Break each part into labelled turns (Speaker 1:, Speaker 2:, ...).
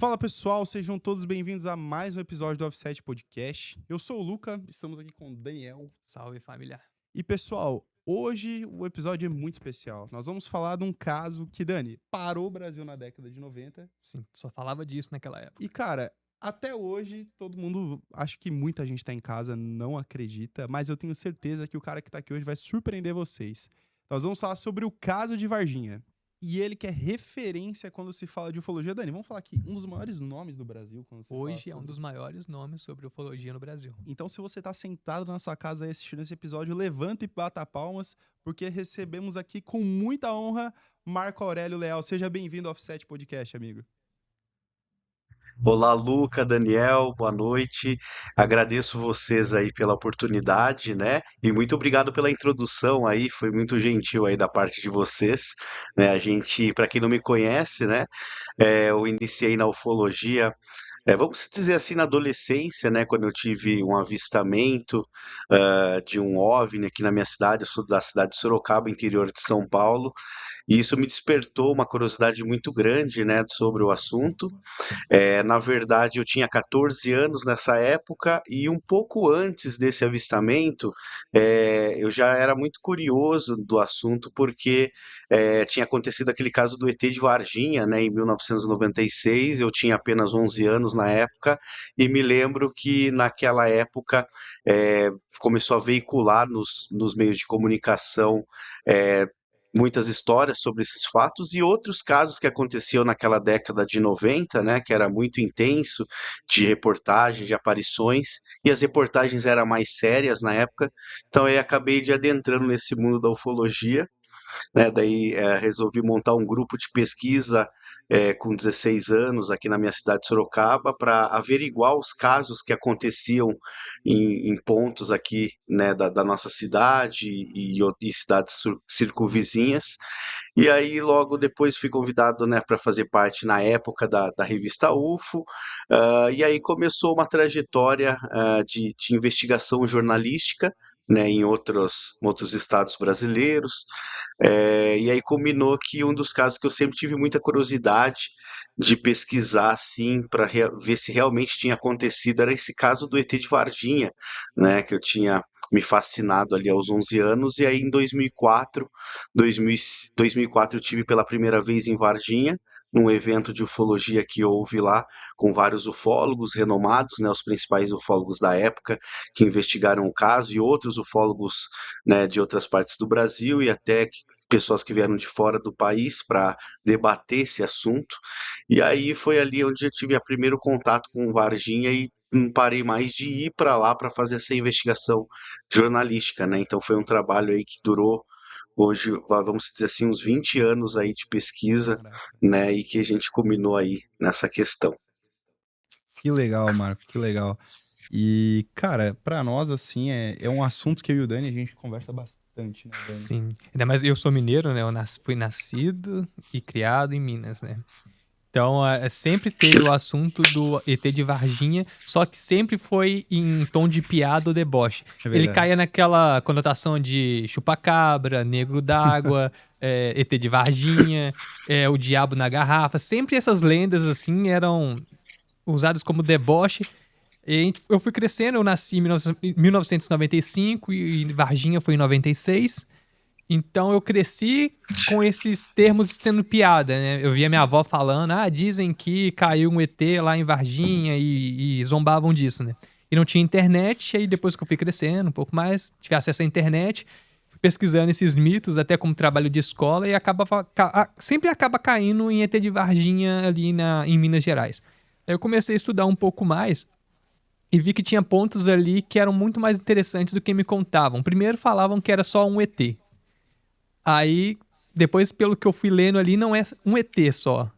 Speaker 1: Fala pessoal, sejam todos bem-vindos a mais um episódio do Offset Podcast. Eu sou o Luca, estamos aqui com o Daniel.
Speaker 2: Salve, família.
Speaker 1: E pessoal, hoje o episódio é muito especial. Nós vamos falar de um caso que, Dani, parou o Brasil na década de 90.
Speaker 2: Sim, só falava disso naquela época.
Speaker 1: E cara, até hoje todo mundo, acho que muita gente tá em casa, não acredita, mas eu tenho certeza que o cara que tá aqui hoje vai surpreender vocês. Nós vamos falar sobre o caso de Varginha. E ele que é referência quando se fala de ufologia. Dani, vamos falar aqui, um dos maiores nomes do Brasil. Quando se
Speaker 2: Hoje
Speaker 1: fala
Speaker 2: é um dos maiores nomes sobre ufologia no Brasil.
Speaker 1: Então, se você tá sentado na sua casa aí assistindo esse episódio, levanta e bata palmas, porque recebemos aqui com muita honra Marco Aurélio Leal. Seja bem-vindo ao Offset Podcast, amigo.
Speaker 3: Olá, Luca, Daniel, boa noite. Agradeço vocês aí pela oportunidade, né? E muito obrigado pela introdução aí, foi muito gentil aí da parte de vocês, né? A gente, para quem não me conhece, né? Eu iniciei na ufologia, vamos dizer assim, na adolescência, né? Quando eu tive um avistamento de um OVNI aqui na minha cidade, eu sou da cidade de Sorocaba, interior de São Paulo, e isso me despertou uma curiosidade muito grande, né? Sobre o assunto. Na verdade, eu tinha 14 anos nessa época e um pouco antes desse avistamento, eu já era muito curioso do assunto porque tinha acontecido aquele caso do ET de Varginha, né, em 1996. Eu tinha apenas 11 anos na época e me lembro que naquela época começou a veicular nos meios de comunicação eh, muitas histórias sobre esses fatos e outros casos que aconteciam naquela década de 90, né, que era muito intenso, de reportagens, de aparições, e as reportagens eram mais sérias na época, então eu acabei de adentrando nesse mundo da ufologia, né, daí resolvi montar um grupo de pesquisa com 16 anos aqui na minha cidade de Sorocaba para averiguar os casos que aconteciam em pontos aqui, né, da nossa cidade e cidades circunvizinhas. E aí logo depois fui convidado, né, para fazer parte na época da revista UFO, e aí começou uma trajetória de investigação jornalística, né, em outros estados brasileiros, e aí culminou que um dos casos que eu sempre tive muita curiosidade de pesquisar, assim, para ver se realmente tinha acontecido, era esse caso do ET de Varginha, né, que eu tinha me fascinado ali aos 11 anos, e aí em 2004 eu tive pela primeira vez em Varginha, num evento de ufologia que houve lá, com vários ufólogos renomados, né, os principais ufólogos da época, que investigaram o caso, e outros ufólogos, né, de outras partes do Brasil, e até pessoas que vieram de fora do país para debater esse assunto. E aí foi ali onde eu tive o primeiro contato com Varginha e não parei mais de ir para lá para fazer essa investigação jornalística, né? Então foi um trabalho aí que durou hoje, vamos dizer assim, uns 20 anos aí de pesquisa,
Speaker 1: Caraca.
Speaker 3: né? E que a gente culminou aí nessa questão.
Speaker 1: Que legal, Marco, que legal. E, cara, pra nós, assim, é um assunto que eu e o Dani, a gente conversa bastante, né, Dani?
Speaker 2: Sim. Ainda mais eu sou mineiro, né? Eu fui nascido e criado em Minas, né? Então, sempre teve o assunto do ET de Varginha, só que sempre foi em tom de piada ou deboche.
Speaker 1: É
Speaker 2: Ele
Speaker 1: verdade.
Speaker 2: caía naquela conotação de chupacabra, negro d'água, ET de Varginha, o diabo na garrafa. Sempre essas lendas, eram usadas como deboche. Eu fui crescendo, eu nasci em 1995 e Varginha foi em 96. Então eu cresci com esses termos sendo piada, né? Eu via minha avó falando, dizem que caiu um ET lá em Varginha e zombavam disso, né? E não tinha internet, aí depois que eu fui crescendo um pouco mais, tive acesso à internet, fui pesquisando esses mitos, até como trabalho de escola, e sempre acaba caindo em ET de Varginha ali em Minas Gerais. Aí eu comecei a estudar um pouco mais e vi que tinha pontos ali que eram muito mais interessantes do que me contavam. Primeiro falavam que era só um ET. Aí, depois, pelo que eu fui lendo ali, não é um ET só.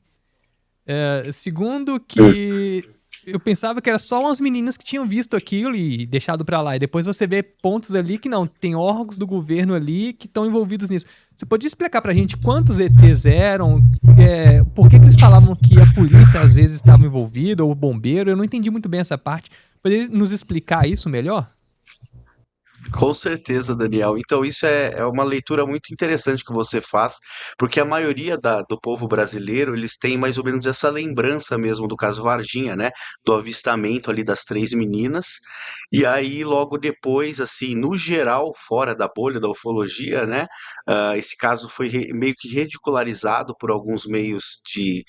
Speaker 2: Segundo que eu pensava que era só umas meninas que tinham visto aquilo e deixado pra lá. E depois você vê pontos ali que não, tem órgãos do governo ali que estão envolvidos nisso. Você podia explicar pra gente quantos ETs eram? Por que eles falavam que a polícia às vezes estava envolvida, ou o bombeiro? Eu não entendi muito bem essa parte. Poderia nos explicar isso melhor?
Speaker 3: Com certeza, Daniel. Então, isso é uma leitura muito interessante que você faz, porque a maioria do povo brasileiro, eles têm mais ou menos essa lembrança mesmo do caso Varginha, né? Do avistamento ali das três meninas. E aí, logo depois, assim, no geral, fora da bolha da ufologia, né? Esse caso foi meio que ridicularizado por alguns meios de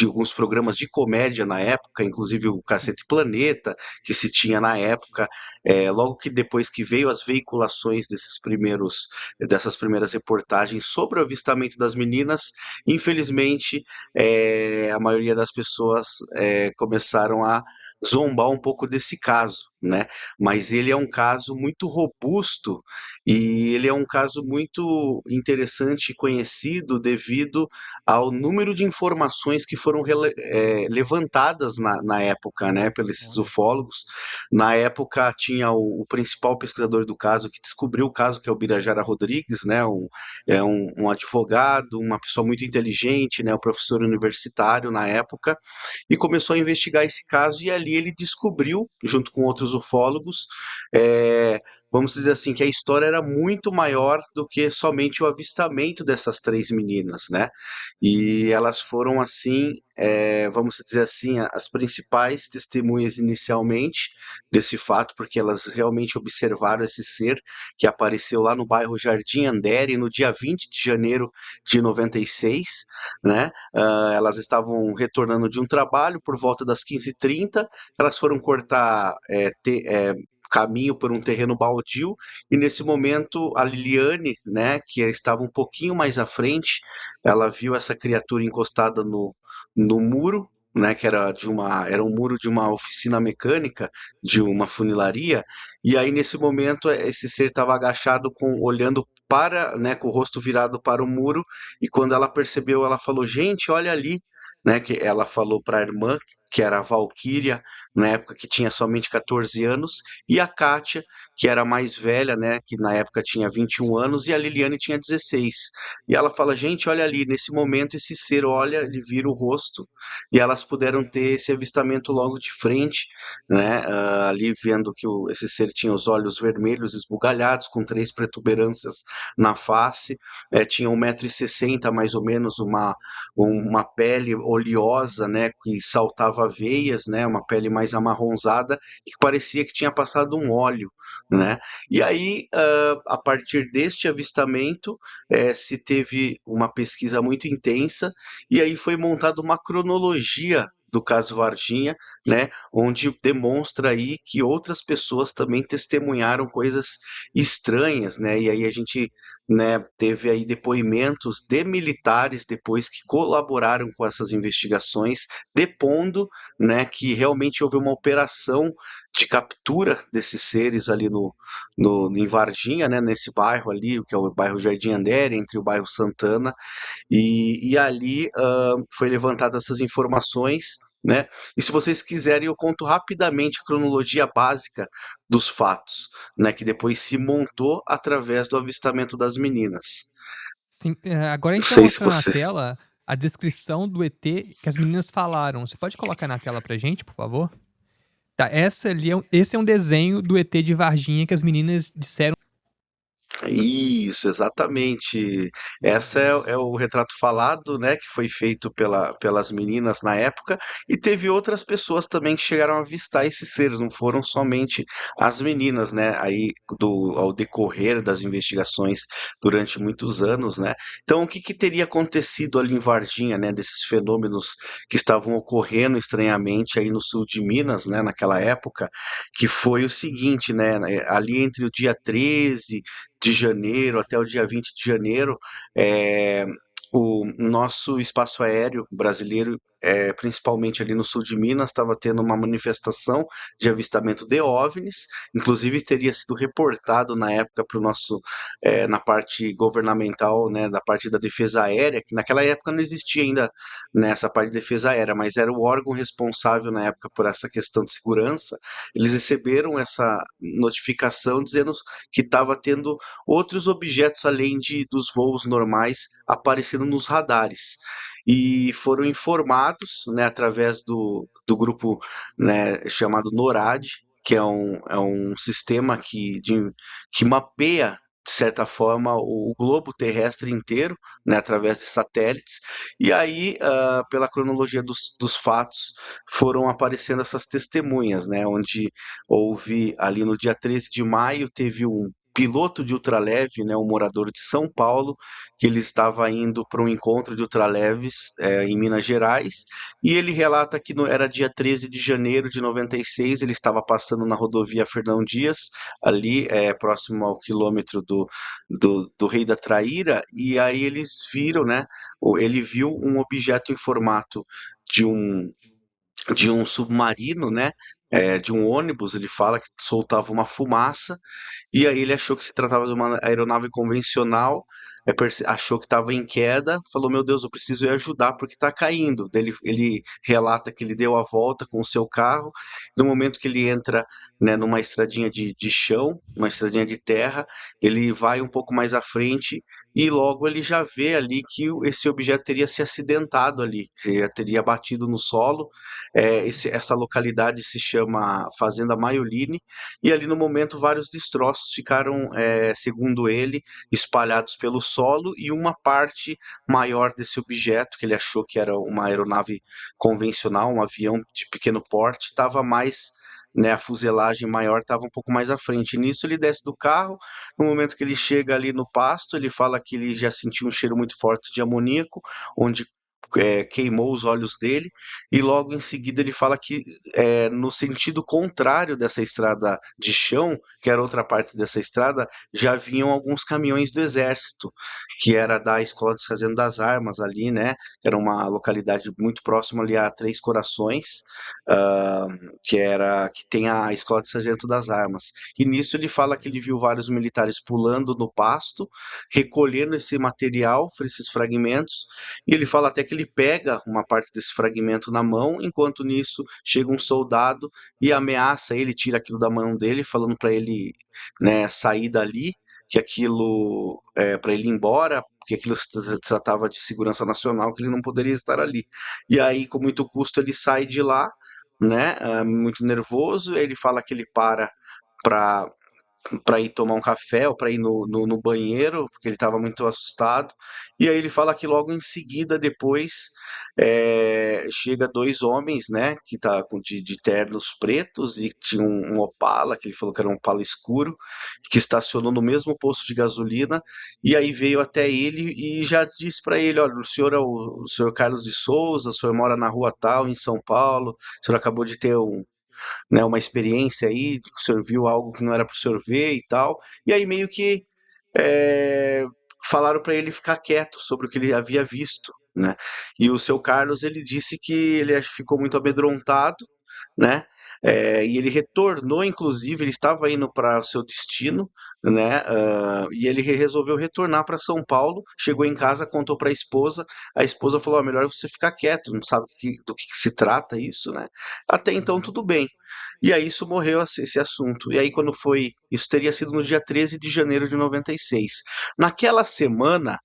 Speaker 3: alguns programas de comédia na época, inclusive o Cacete Planeta, que se tinha na época. Logo que depois que veio as veiculações dessas primeiras reportagens sobre o avistamento das meninas, infelizmente a maioria das pessoas começaram a zombar um pouco desse caso, né? Mas ele é um caso muito robusto e ele é um caso muito interessante e conhecido devido ao número de informações que foram levantadas na época, né, pelos
Speaker 1: Olha.
Speaker 3: ufólogos. Na época tinha o principal pesquisador do caso que descobriu o caso, que é o Birajara Rodrigues, né, um advogado, uma pessoa muito inteligente, né, um professor universitário na época, e começou a investigar esse caso, e ali ele descobriu, junto com outros ufólogos, é, vamos dizer assim, que a história era muito maior do que somente o avistamento dessas três meninas, né? E elas foram, assim, vamos dizer assim, as principais testemunhas inicialmente desse fato, porque elas realmente observaram esse ser que apareceu lá no bairro Jardim Andere no dia 20 de janeiro de 96, né? Elas estavam retornando de um trabalho por volta das 15h30, elas foram cortar caminho por um terreno baldio, e nesse momento a Liliane, né, que estava um pouquinho mais à frente, ela viu essa criatura encostada no muro, né, que era um muro de uma oficina mecânica, de uma funilaria, e aí nesse momento esse ser estava agachado olhando para, né, com o rosto virado para o muro, e quando ela percebeu, ela falou: "Gente, olha ali", né, que ela falou para a irmã, que era a Valquíria, na época que tinha somente 14 anos, e a Kátia, que era a mais velha, né, que na época tinha 21 anos, e a Liliane tinha 16. E ela fala: "Gente, olha ali", nesse momento esse ser olha, ele vira o rosto, e elas puderam ter esse avistamento logo de frente, né, ali vendo que esse ser tinha os olhos vermelhos esbugalhados, com três protuberâncias na face, tinha 1,60 m mais ou menos, uma pele oleosa, né, que saltava veias, né, uma pele mais amarronzada e que parecia que tinha passado um óleo, né. E aí, a partir deste avistamento, se teve uma pesquisa muito intensa, e aí foi montada uma cronologia do caso Varginha, né, onde demonstra aí que outras pessoas também testemunharam coisas estranhas, né, e aí a gente, né, teve aí depoimentos de militares depois que colaboraram com essas investigações, depondo, né, que realmente houve uma operação de captura desses seres ali em Varginha, né, nesse bairro ali, que é o bairro Jardim Andere, entre o bairro Santana, e ali foi levantadas essas informações, né? E se vocês quiserem, eu conto rapidamente a cronologia básica dos fatos, né? Que depois se montou através do avistamento das meninas.
Speaker 2: Sim, agora a
Speaker 3: Não
Speaker 2: gente vai
Speaker 3: sei se
Speaker 2: mostrar na
Speaker 3: você.
Speaker 2: tela a descrição do ET que as meninas falaram. Você pode colocar na tela pra gente, por favor? Tá, esse é um desenho do ET de Varginha que as meninas disseram.
Speaker 3: Isso, exatamente.
Speaker 1: Meu
Speaker 3: Essa é
Speaker 1: Deus.
Speaker 3: o retrato falado, né, que foi feito pelas meninas na época, e teve outras pessoas também que chegaram a avistar esse ser, não foram somente as meninas, né, aí ao decorrer das investigações durante muitos anos, né. Então, o que que teria acontecido ali em Varginha, né, desses fenômenos que estavam ocorrendo estranhamente aí no sul de Minas, né, naquela época, que foi o seguinte, né, ali entre o dia 13 de janeiro até o dia 20 de janeiro, o nosso espaço aéreo brasileiro, principalmente ali no sul de Minas, estava tendo uma manifestação de avistamento de OVNIs, inclusive teria sido reportado na época para o nosso, na parte governamental, né, da parte da defesa aérea, que naquela época não existia ainda nessa parte de defesa aérea, mas era o órgão responsável na época por essa questão de segurança. Eles receberam essa notificação dizendo que estava tendo outros objetos além dos voos normais aparecendo nos radares. E foram informados, né, através do grupo, né, chamado NORAD, que é um sistema que mapeia, de certa forma, o globo terrestre inteiro, né, através de satélites. E aí, pela cronologia dos fatos, foram aparecendo essas testemunhas, né, onde houve ali no dia 13 de maio, teve um piloto de ultraleve, né, um morador de São Paulo, que ele estava indo para um encontro de ultraleves em Minas Gerais, e ele relata que era dia 13 de janeiro de 96, ele estava passando na rodovia Fernão Dias, ali próximo ao quilômetro do Rei da Traíra, e aí eles viram, né, ele viu um objeto em formato de um, de um submarino, né, de um ônibus, ele fala que soltava uma fumaça, e aí ele achou que se tratava de uma aeronave convencional, achou que estava em queda, falou: Meu Deus, eu preciso ir ajudar porque está caindo. Daí ele relata que ele deu a volta com o seu carro. No momento que ele entra, né, numa estradinha de chão, uma estradinha de terra, ele vai um pouco mais à frente e logo ele já vê ali que esse objeto teria se acidentado ali, já teria batido no solo. Essa localidade se chama Fazenda Maioline, e ali no momento vários destroços ficaram, segundo ele, espalhados pelo solo, e uma parte maior desse objeto, que ele achou que era uma aeronave convencional, um avião de pequeno porte, estava mais, né, a fuselagem maior estava um pouco mais à frente. Nisso ele desce do carro, no momento que ele chega ali no pasto, ele fala que ele já sentiu um cheiro muito forte de amoníaco, onde queimou os olhos dele, e logo em seguida ele fala que no sentido contrário dessa estrada de chão, que era outra parte dessa estrada, já vinham alguns caminhões do exército, que era da Escola de Sargento das Armas ali, né? Era uma localidade muito próxima ali a Três Corações, ah, que tem a Escola de Sargento das Armas. E nisso ele fala que ele viu vários militares pulando no pasto, recolhendo esse material, esses fragmentos, e ele fala até que ele pega uma parte desse fragmento na mão, enquanto nisso chega um soldado e ameaça ele, tira aquilo da mão dele, falando para ele, né, sair dali, que aquilo é para ele ir embora, porque aquilo se tratava de segurança nacional, que ele não poderia estar ali. E aí, com muito custo, ele sai de lá, né, muito nervoso. Ele fala que ele para para ir tomar um café ou para ir no banheiro, porque ele estava muito assustado. E aí ele fala que logo em seguida, depois, chega dois homens, né, que tá de ternos pretos, e tinha um Opala, que ele falou que era um Opala escuro, que estacionou no mesmo posto de gasolina, e aí veio até ele e já disse para ele: olha, o senhor é o senhor Carlos de Souza, o senhor mora na rua tal, em São Paulo, o senhor acabou de ter né, uma experiência aí, que o senhor viu algo que não era para o senhor ver e tal. E aí meio que eh, falaram para ele ficar quieto sobre o que ele havia visto, né? E o seu Carlos, ele disse que ele ficou muito amedrontado, né? E ele retornou, inclusive, ele estava indo para o seu destino, né? E ele resolveu retornar para São Paulo. Chegou em casa, contou para a esposa. A esposa falou: "Ó, melhor você ficar quieto, não sabe do que se trata isso, né?" Até então,
Speaker 2: Uhum.
Speaker 3: tudo bem. E aí isso morreu, esse assunto. E aí, quando foi. Isso teria sido no dia 13 de janeiro de 96. Naquela semana,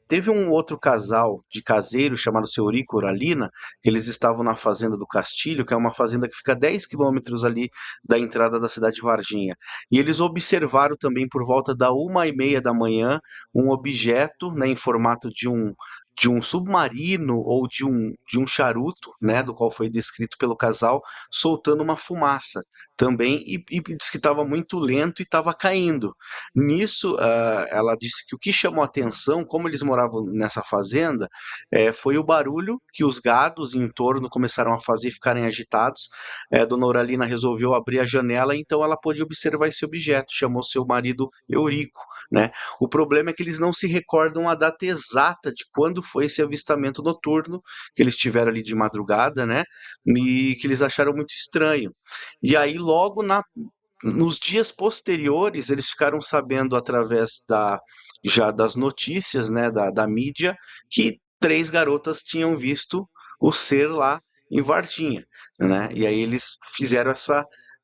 Speaker 3: teve um outro casal de caseiros chamado seu Eurico e Oralina, que eles estavam na fazenda do Castilho, que é uma fazenda que fica a 10 quilômetros ali da entrada da cidade de Varginha. E eles observaram também por volta da 1h30 da manhã um objeto, né, em formato de um submarino ou de um charuto, né, do qual foi descrito pelo casal, soltando uma fumaça também, e diz que estava muito lento e estava caindo. Nisso, ela disse que o que chamou a atenção, como eles moravam nessa fazenda, foi o barulho que os gados em torno começaram a fazer, ficarem agitados. Dona Auralina resolveu abrir a janela, então ela pôde observar esse objeto, chamou seu marido Eurico, né? O problema é que eles não se recordam a data exata de quando foi esse avistamento noturno, que eles tiveram ali de madrugada, né? E que eles acharam muito estranho. E aí, logo nos dias posteriores, eles ficaram sabendo através já das notícias, né, da mídia, que três garotas tinham visto o ser lá em Varginha, né? E aí eles fizeram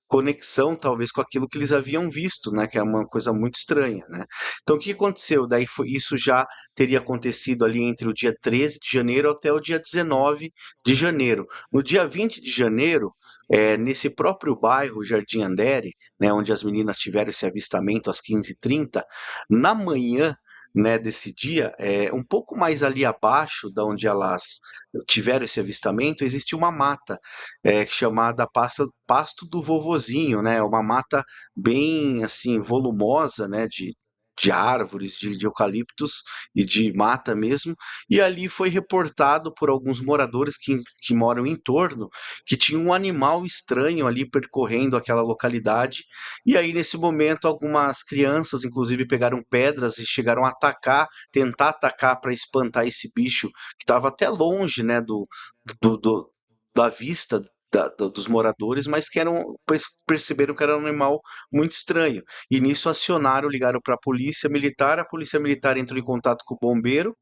Speaker 3: conexão, talvez, com aquilo que eles haviam visto, né? Que era uma coisa muito estranha, né? Então, o que aconteceu? Daí isso já teria acontecido ali entre o dia 13 de janeiro até o dia 19 de janeiro. No dia 20 de janeiro, nesse próprio bairro, Jardim Andere, né, onde as meninas tiveram esse avistamento às 15h30, na manhã, né, desse dia, um pouco mais ali abaixo da onde elas tiveram esse avistamento, existe uma mata chamada Pasto do Vovozinho, né? Uma mata bem assim volumosa, né? De árvores, de eucaliptos e de mata mesmo. E ali foi reportado por alguns moradores que moram em torno que tinha um animal estranho ali percorrendo aquela localidade. E aí, nesse momento, algumas crianças, inclusive, pegaram pedras e chegaram a tentar atacar para espantar esse bicho que estava até longe, né, do, do- da vista dos moradores, mas que perceberam que era um animal muito estranho. E nisso acionaram, ligaram para a polícia militar entrou em contato com o bombeiro,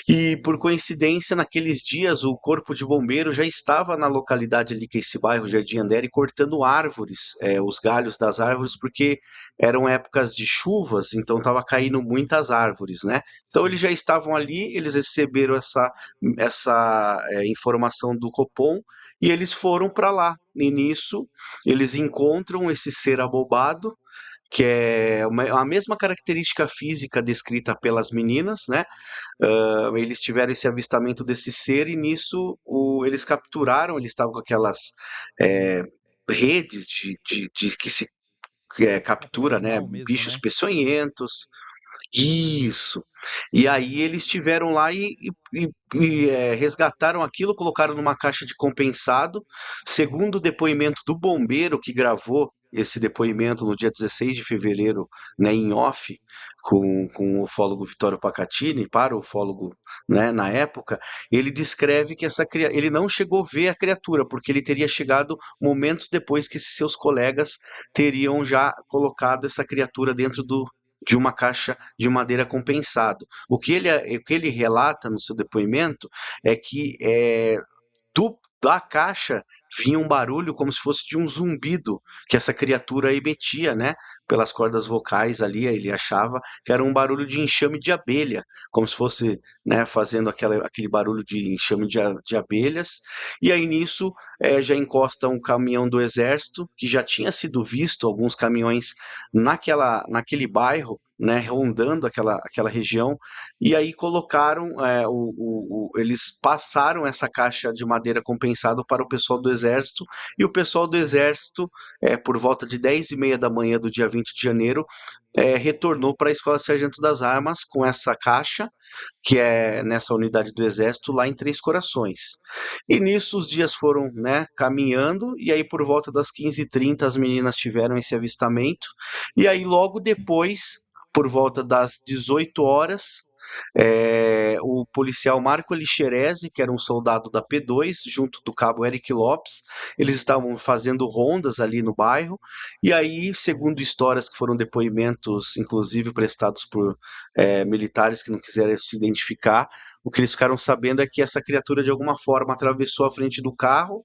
Speaker 3: e por coincidência, naqueles dias, o corpo de bombeiro já estava na localidade ali, que é esse bairro Jardim Andere, cortando árvores, os galhos das árvores, porque eram épocas de chuvas, então estava caindo muitas árvores, né? Então eles
Speaker 1: Sim.
Speaker 3: já estavam ali, eles receberam essa informação do Copom e eles foram para lá. E nisso eles encontram esse ser abobado, que é a mesma característica física descrita pelas meninas, né? Eles tiveram esse avistamento desse ser e nisso eles capturaram, eles estavam com aquelas é, redes que se
Speaker 1: Captura
Speaker 3: captura, né,
Speaker 1: animal mesmo,
Speaker 3: bichos
Speaker 1: né?
Speaker 3: peçonhentos. Isso. E aí eles estiveram lá e resgataram aquilo, colocaram numa caixa de compensado. Segundo o depoimento do bombeiro que gravou esse depoimento no dia 16 de fevereiro, né, em off, com o ufólogo Vittorio Pacatini, para o ufólogo, né, na época, ele descreve que ele não chegou a ver a criatura, porque ele teria chegado momentos depois que seus colegas teriam já colocado essa criatura dentro de uma caixa de madeira compensado. O que ele relata no seu depoimento é que da caixa vinha um barulho como se fosse de um zumbido que essa criatura emitia, né? Pelas cordas vocais ali, ele achava que era um barulho de enxame de abelha, como se fosse, né, fazendo aquele barulho de enxame de abelhas. E aí nisso já encosta um caminhão do exército, que já tinha sido visto alguns caminhões naquele bairro, né, rondando aquela região, e aí colocaram, eles passaram essa caixa de madeira compensado para o pessoal do Exército, e o pessoal do Exército, por volta de 10h30 da manhã do dia 20 de janeiro, retornou para a Escola Sargento das Armas com essa caixa, que é nessa unidade do Exército, lá em Três Corações. E nisso os dias foram, né, caminhando, e aí por volta das 15h30 as meninas tiveram esse avistamento, e aí logo depois, por volta das 18 horas, o policial Marco Elixerezi, que era um soldado da P2, junto do cabo Eric Lopes, eles estavam fazendo rondas ali no bairro, e aí, segundo histórias que foram depoimentos, inclusive prestados por militares que não quiseram se identificar, o que eles ficaram sabendo é que essa criatura de alguma forma atravessou a frente do carro,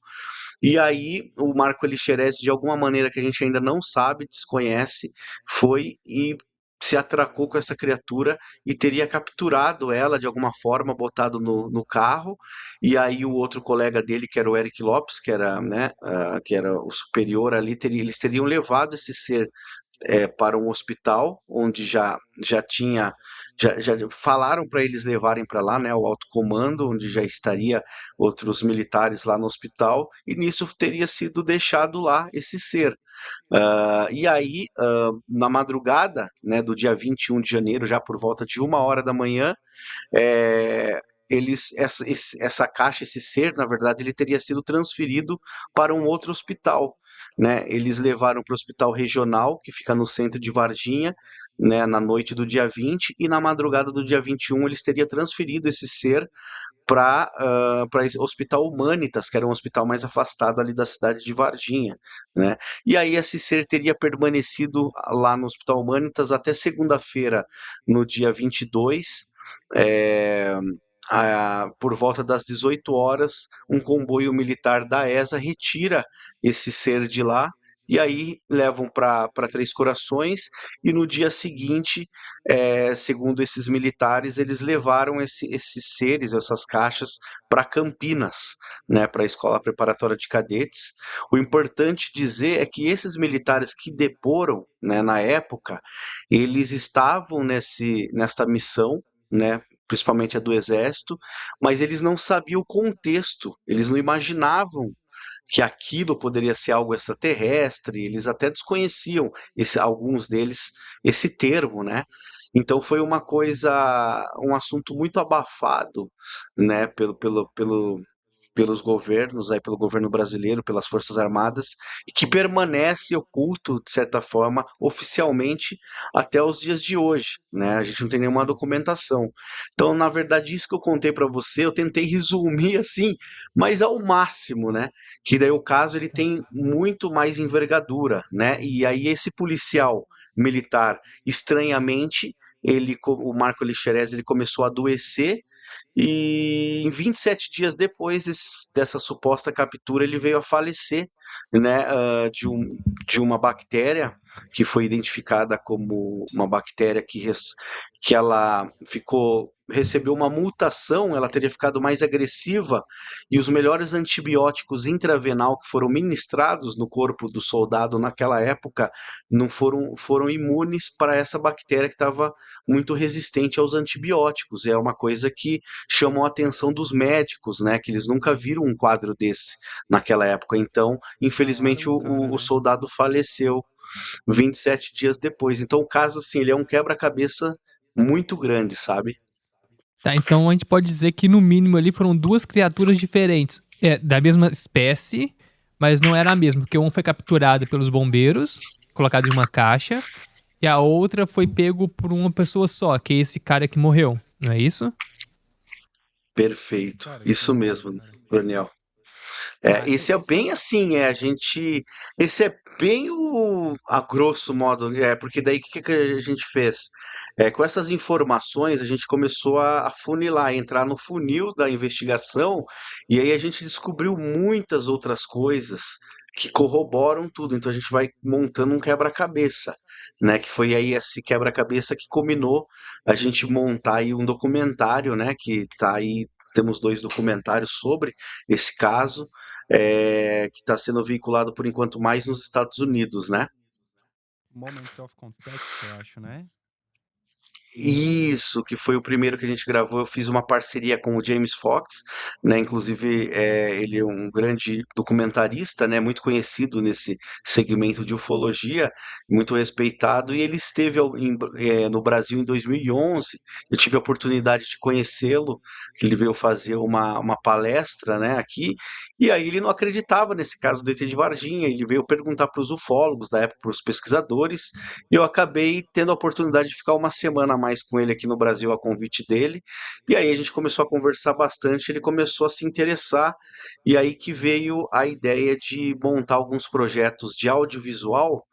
Speaker 3: e aí o Marco Elixerez, de alguma maneira que a gente ainda não sabe, desconhece, foi e se atracou com essa criatura e teria capturado ela de alguma forma, botado no carro, e aí o outro colega dele, que era o Eric Lopes, que era, né, que era o superior ali, eles teriam levado esse ser para um hospital, onde já tinha, já falaram para eles levarem para lá, né, o alto comando, onde já estaria outros militares lá no hospital, e nisso teria sido deixado lá esse ser. E aí, na madrugada, né, do dia 21 de janeiro, já por volta de 1h da manhã, é, essa caixa, esse ser, na verdade, ele teria sido transferido para um outro hospital, né? Eles levaram para o hospital regional, que fica no centro de Varginha, né, na noite do dia 20, e na madrugada do dia 21 eles teriam transferido esse ser para esse Hospital Humanitas, que era um hospital mais afastado ali da cidade de Varginha, né? E aí esse ser teria permanecido lá no Hospital Humanitas até segunda-feira, no dia 22, é, por volta das 18 horas, um comboio militar da ESA retira esse ser de lá e aí levam para Três Corações, e no dia seguinte, segundo esses militares, eles levaram esses seres, essas caixas, para Campinas, né, para a Escola Preparatória de Cadetes. O importante dizer é que esses militares que deporam, né, na época, eles estavam nessa missão, né, principalmente a do Exército, mas eles não sabiam o contexto, eles não imaginavam que aquilo poderia ser algo extraterrestre, eles até desconheciam, alguns deles, esse termo, né? Então foi uma coisa, um assunto muito abafado, né, pelos governos, aí pelo governo brasileiro, pelas Forças Armadas, e que permanece oculto, de certa forma, oficialmente, até os dias de hoje, né? A gente não tem nenhuma
Speaker 1: Sim.
Speaker 3: documentação. Então, na verdade, isso que eu contei para você, eu tentei resumir assim, mas ao máximo, né? Que daí o caso ele tem muito mais envergadura, né? E aí esse policial militar, estranhamente, o Marco Lixerez, ele começou a adoecer, e em 27 dias depois dessa suposta captura, ele veio a falecer, né, de uma bactéria que foi identificada como uma bactéria que ela recebeu uma mutação, ela teria ficado mais agressiva, e os melhores antibióticos intravenal que foram ministrados no corpo do soldado naquela época não foram imunes para essa bactéria que estava muito resistente aos antibióticos. É uma coisa que chamou a atenção dos médicos, né? Que eles nunca viram um quadro desse naquela época. Então, infelizmente,
Speaker 1: Mataram o cara,
Speaker 3: o
Speaker 1: né?
Speaker 3: soldado faleceu 27 dias depois. Então, o caso, assim, ele é um quebra-cabeça muito grande, sabe?
Speaker 2: Tá, então a gente pode dizer que no mínimo ali foram duas criaturas diferentes. Da mesma espécie, mas não era a mesma, porque um foi capturado pelos bombeiros, colocado em uma caixa, e a outra foi pego por uma pessoa só, que é esse cara que morreu, não é isso?
Speaker 3: Perfeito.
Speaker 1: Cara, que
Speaker 3: Isso
Speaker 1: legal,
Speaker 3: mesmo,
Speaker 1: cara.
Speaker 3: Daniel.
Speaker 2: Tá,
Speaker 3: Esse é bem assim, esse é bem a grosso modo, porque daí o que a gente fez? Com essas informações, a gente começou a funilar, entrar no funil da investigação, e aí a gente descobriu muitas outras coisas que corroboram tudo. Então a gente vai montando um quebra-cabeça, né? Que foi aí esse quebra-cabeça que combinou a gente montar aí um documentário, né? Que tá aí, temos 2 documentários sobre esse caso, que está sendo veiculado por enquanto mais nos Estados Unidos, né?
Speaker 1: Moment of Contact, eu acho, né?
Speaker 3: Isso, que foi o primeiro que a gente gravou. Eu fiz uma parceria com o James Fox, né? Inclusive, ele é um grande documentarista, né? Muito conhecido nesse segmento de ufologia, muito respeitado. E ele esteve no Brasil em 2011. Eu tive a oportunidade de conhecê-lo, que ele veio fazer uma palestra, né? Aqui. E aí ele não acreditava nesse caso do ET de Varginha. Ele veio perguntar para os ufólogos da época, para os pesquisadores, e eu acabei tendo a oportunidade de ficar uma semana a mais com ele aqui no Brasil a convite dele. E aí a gente começou a conversar bastante, ele começou a se interessar, e aí que veio a ideia de montar alguns projetos de audiovisual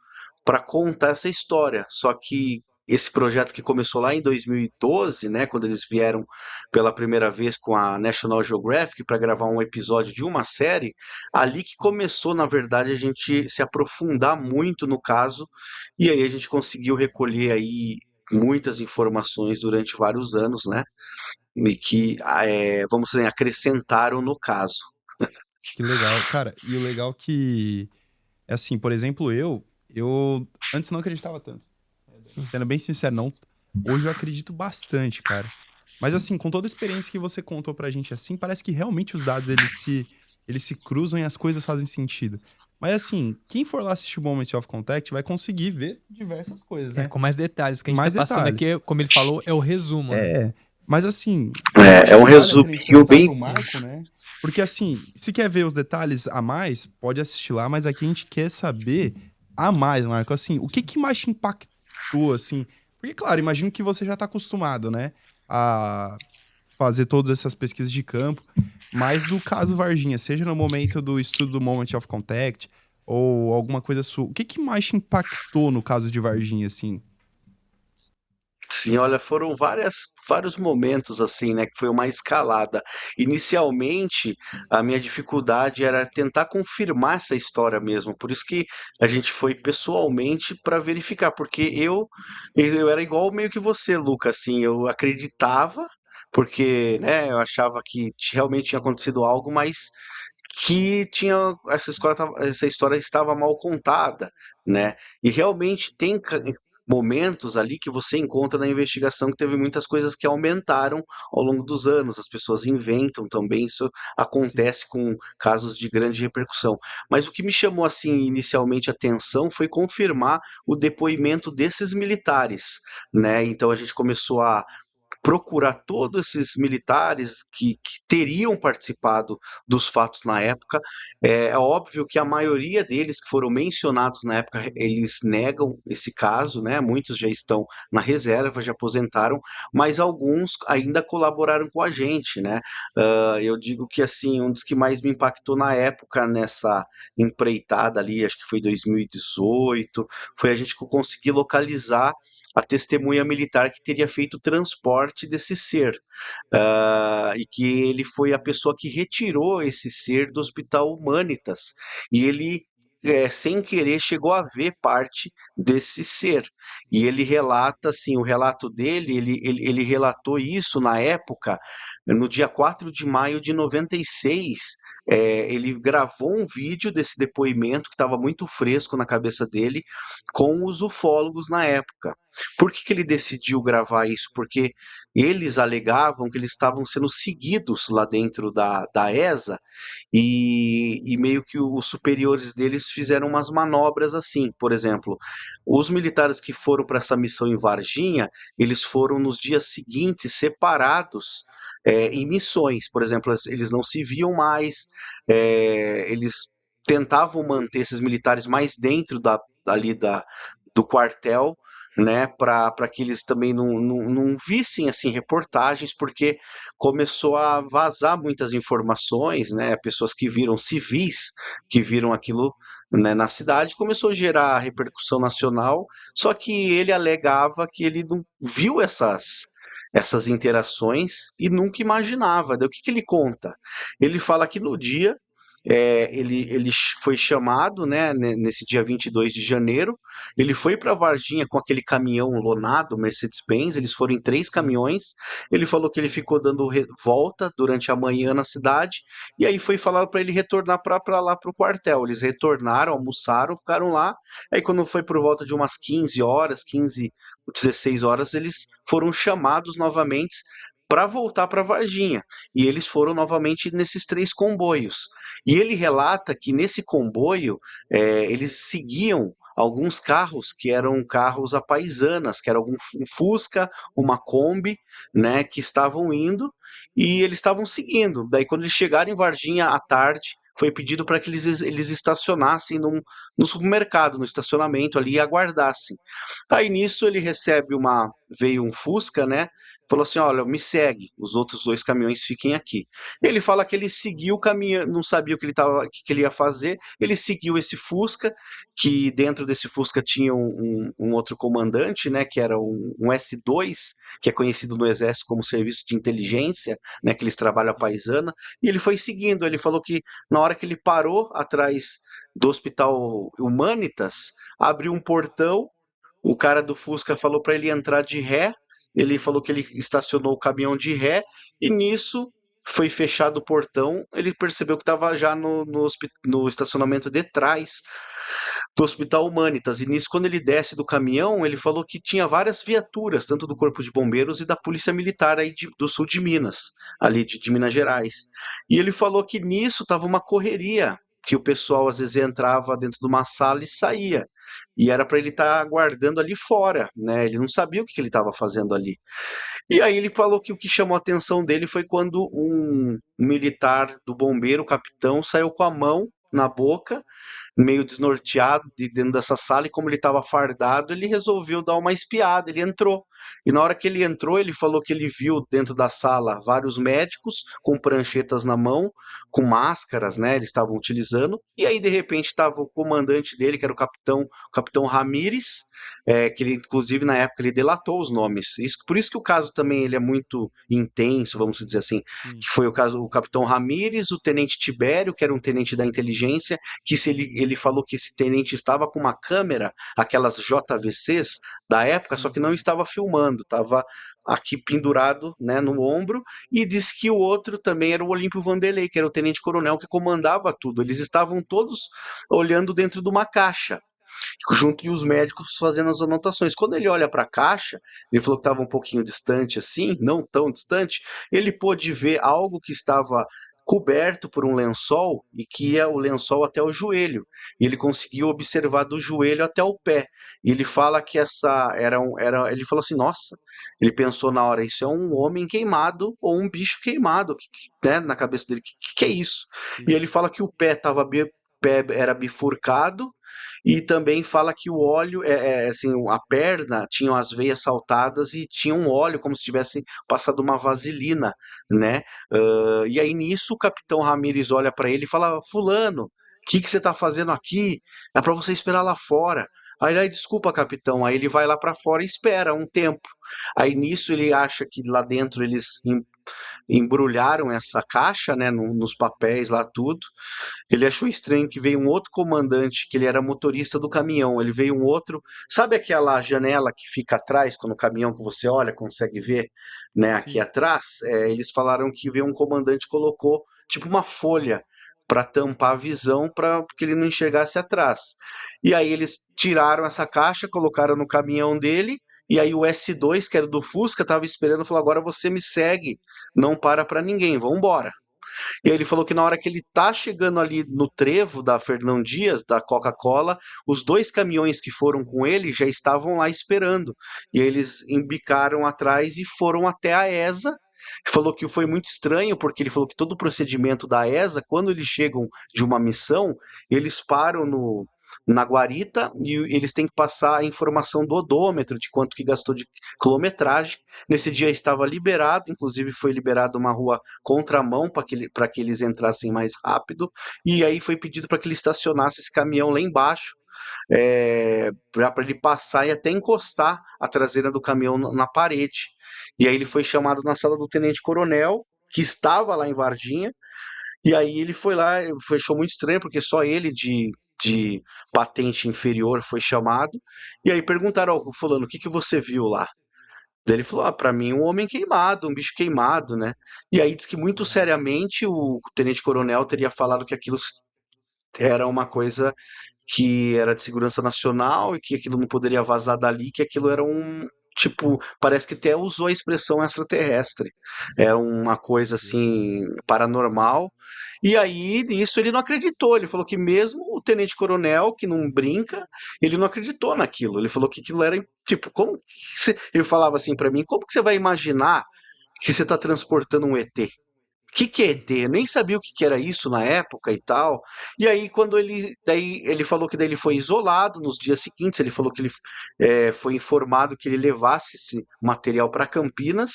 Speaker 3: para contar essa história. Só que esse projeto que começou lá em 2012, né, quando eles vieram pela primeira vez com a National Geographic para gravar um episódio de uma série, ali que começou, na verdade, a gente se aprofundar muito no caso, e aí a gente conseguiu recolher aí muitas informações durante vários anos, né, e que, vamos dizer, acrescentaram no caso.
Speaker 1: Que legal. Cara, e o legal que, é assim, por exemplo, eu antes não acreditava tanto. Sendo bem sincero, não. Hoje eu acredito bastante, cara. Mas assim, com toda a experiência que você contou pra gente assim, parece que realmente os dados eles se cruzam e as coisas fazem sentido. Mas assim, quem for lá assistir o Moment of Contact vai conseguir ver diversas coisas, né?
Speaker 2: Com mais detalhes. O que a gente tá
Speaker 1: Mais
Speaker 2: passando
Speaker 1: detalhes.
Speaker 2: aqui, como ele falou, é o resumo, né?
Speaker 1: Mas assim, eu
Speaker 3: É,
Speaker 1: acho
Speaker 3: é um
Speaker 1: que vale a pena a gente
Speaker 3: resuminho
Speaker 1: perguntar
Speaker 3: bem.
Speaker 1: pro Marco, né? Porque assim, se quer ver os detalhes a mais, pode assistir lá, mas aqui a gente quer saber a mais, Marco. Assim, o que mais te impactou, assim? Porque, claro, imagino que você já tá acostumado, né? A fazer todas essas pesquisas de campo, mas do caso Varginha, seja no momento do estudo do Moment of Contact ou alguma coisa sua, o que mais te impactou no caso de Varginha, assim?
Speaker 3: Sim, olha, foram vários momentos assim, né, que foi uma escalada. Inicialmente, a minha dificuldade era tentar confirmar essa história mesmo, por isso que a gente foi pessoalmente para verificar, porque eu era igual meio que você, Luca, assim, eu acreditava, porque, né, eu achava que realmente tinha acontecido algo, mas que tinha essa história estava mal contada, né? E realmente tem momentos ali que você encontra na investigação que teve muitas coisas que aumentaram ao longo dos anos. As pessoas inventam também, isso
Speaker 1: Sim.
Speaker 3: acontece com casos de grande repercussão. Mas o que me chamou assim inicialmente a atenção foi confirmar o depoimento desses militares, né? Então a gente começou a procurar todos esses militares que teriam participado dos fatos na época. É óbvio que a maioria deles que foram mencionados na época, eles negam esse caso, né? Muitos já estão na reserva, já aposentaram, mas alguns ainda colaboraram com a gente, né? Eu digo que assim, um dos que mais me impactou na época nessa empreitada ali, acho que foi 2018, foi a gente conseguir localizar a testemunha militar que teria feito o transporte desse ser, e que ele foi a pessoa que retirou esse ser do Hospital Humanitas, e ele sem querer chegou a ver parte desse ser. E ele relata, assim, o relato dele, ele relatou isso na época, no dia 4 de maio de 96. Ele gravou um vídeo desse depoimento que estava muito fresco na cabeça dele, com os ufólogos na época. Por que ele decidiu gravar isso? Porque eles alegavam que eles estavam sendo seguidos lá dentro da ESA e meio que os superiores deles fizeram umas manobras assim. Por exemplo, os militares que foram para essa missão em Varginha, eles foram nos dias seguintes separados em missões. Por exemplo, eles não se viam mais, eles tentavam manter esses militares mais dentro ali do quartel, né, para que eles também não vissem assim reportagens, porque começou a vazar muitas informações, né, pessoas que viram civis, que viram aquilo, né, na cidade, começou a gerar repercussão nacional, só que ele alegava que ele não viu essas interações e nunca imaginava. Daí, o que ele conta? Ele fala que no dia ele foi chamado, né, nesse dia 22 de janeiro. Ele foi para Varginha com aquele caminhão lonado, Mercedes-Benz. Eles foram em 3
Speaker 1: Sim.
Speaker 3: caminhões. Ele falou que ele ficou dando volta durante a manhã na cidade. E aí foi falado para ele retornar para lá para o quartel. Eles retornaram, almoçaram, ficaram lá. Aí quando foi por volta de umas 15 horas, 15, 16 horas, eles foram chamados novamente para voltar para Varginha. E eles foram novamente nesses 3 comboios. E ele relata que nesse comboio eles seguiam alguns carros que eram carros à paisanas, que era um Fusca, uma Kombi, né, que estavam indo e eles estavam seguindo. Daí quando eles chegaram em Varginha à tarde, foi pedido para que eles estacionassem no supermercado, no estacionamento ali e aguardassem. Aí nisso ele recebe veio um Fusca, né? Falou assim: olha, me segue, os outros 2 caminhões fiquem aqui. Ele fala que ele seguiu o caminho, não sabia o que que ele ia fazer. Ele seguiu esse Fusca, que dentro desse Fusca tinha um outro comandante, né? Que era um S2, que é conhecido no Exército como Serviço de Inteligência, né? Que eles trabalham a paisana. E ele foi seguindo. Ele falou que na hora que ele parou atrás do Hospital Humanitas, abriu um portão. O cara do Fusca falou para ele entrar de ré. Ele falou que ele estacionou o caminhão de ré e nisso foi fechado o portão. Ele percebeu que estava já no estacionamento de trás do Hospital Humanitas. E nisso, quando ele desce do caminhão, ele falou que tinha várias viaturas, tanto do Corpo de Bombeiros e da Polícia Militar aí do sul de Minas, ali de Minas Gerais. E ele falou que nisso estava uma correria, que o pessoal às vezes entrava dentro de uma sala e saía. E era para ele estar aguardando ali fora, né? Ele não sabia o que ele estava fazendo ali. E aí ele falou que o que chamou a atenção dele foi quando um militar do bombeiro, o capitão, saiu com a mão na boca, meio desnorteado dentro dessa sala, e como ele estava fardado, ele resolveu dar uma espiada, ele entrou. E na hora que ele entrou, ele falou que ele viu dentro da sala vários médicos com pranchetas na mão, com máscaras, né? Eles estavam utilizando. E aí, de repente, estava o comandante dele, que era o capitão Ramírez, que ele, inclusive, na época, ele delatou os nomes. Por isso que o caso também ele é muito intenso, vamos dizer assim,
Speaker 1: Sim.
Speaker 3: que foi o caso do capitão Ramírez, o tenente Tibério, que era um tenente da inteligência, que se ele falou que esse tenente estava com uma câmera, aquelas JVCs da época, só
Speaker 1: Sim.
Speaker 3: que não estava filmando, estava aqui pendurado, né, no ombro, e disse que o outro também era o Olímpio Vanderlei, que era o tenente-coronel que comandava tudo. Eles estavam todos olhando dentro de uma caixa, junto e os médicos fazendo as anotações. Quando ele olha para a caixa, ele falou que estava um pouquinho distante assim, não tão distante, ele pôde ver algo que estava coberto por um lençol e que ia o lençol até o joelho. E ele conseguiu observar do joelho até o pé. E ele fala que ele falou assim, nossa, ele pensou na hora, isso é um homem queimado ou um bicho queimado, né, na cabeça dele, que é isso? E
Speaker 1: Sim.
Speaker 3: ele fala que o pé era bifurcado, e também fala que o óleo, assim, a perna tinha as veias saltadas e tinha um óleo como se tivesse passado uma vaselina, né? E aí nisso o capitão Ramírez olha para ele e fala: Fulano, o que que você está fazendo aqui? É para você esperar lá fora. Aí ele, desculpa, capitão. Aí ele vai lá para fora e espera um tempo. Aí nisso ele acha que lá dentro eles embrulharam essa caixa, né, nos papéis lá tudo. Ele achou estranho que veio um outro comandante, que ele era motorista do caminhão. Ele veio um outro, sabe aquela janela que fica atrás, quando o caminhão que você olha, consegue ver, né, aqui
Speaker 1: Sim.
Speaker 3: atrás? Eles falaram que veio um comandante e colocou tipo uma folha para tampar a visão, para que ele não enxergasse atrás. E aí eles tiraram essa caixa, colocaram no caminhão dele. E aí o S2, que era do Fusca, estava esperando, falou: agora você me segue, não para ninguém, vamos embora. E aí ele falou que na hora que ele tá chegando ali no trevo da Fernão Dias, da Coca-Cola, os dois caminhões que foram com ele já estavam lá esperando. E aí eles embicaram atrás e foram até a ESA. Falou que foi muito estranho, porque ele falou que todo o procedimento da ESA, quando eles chegam de uma missão, eles param na guarita e eles têm que passar a informação do odômetro, de quanto que gastou de quilometragem. Nesse dia estava liberado, inclusive foi liberado uma rua contramão para que eles entrassem mais rápido, e aí foi pedido para que ele estacionasse esse caminhão lá embaixo, para ele passar e até encostar a traseira do caminhão na parede. E aí ele foi chamado na sala do tenente-coronel, que estava lá em Varginha, e aí ele foi lá, achou muito estranho, porque só ele de patente inferior foi chamado, e aí perguntaram ao fulano, o que que você viu lá? Daí ele falou, para mim um homem queimado, um bicho queimado, né? E aí diz que muito seriamente o tenente-coronel teria falado que aquilo era uma coisa que era de segurança nacional e que aquilo não poderia vazar dali, que aquilo era um, tipo, parece que até usou a expressão extraterrestre. É uma coisa
Speaker 1: Meu Deus.
Speaker 3: assim paranormal. E aí, nisso ele não acreditou. Ele falou que mesmo o tenente-coronel, que não brinca, ele não acreditou naquilo. Ele falou que aquilo era, tipo, ele falava assim para mim, como que você vai imaginar que você está transportando um ET? Que é ET? Eu nem sabia o que que era isso na época e tal. E aí, daí ele falou que daí ele foi isolado nos dias seguintes. Ele falou que ele foi informado que ele levasse esse material para Campinas.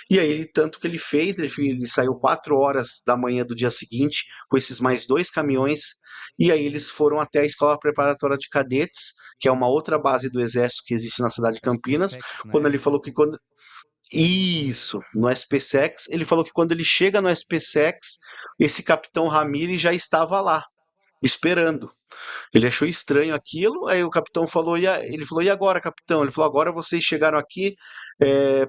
Speaker 3: E aí, tanto que ele fez, ele saiu 4 horas da manhã do dia seguinte com esses mais dois caminhões. E aí eles foram até a Escola Preparatória de Cadetes, que é uma outra base do Exército que existe na cidade de Campinas.
Speaker 1: SpaceX,
Speaker 3: Quando
Speaker 1: né?
Speaker 3: ele falou que isso, no SpaceX. Ele falou que quando ele chega no SpaceX, esse capitão Ramirez já estava lá, esperando. Ele achou estranho aquilo, aí o capitão falou, ele falou, e agora, capitão? Ele falou, agora vocês chegaram aqui,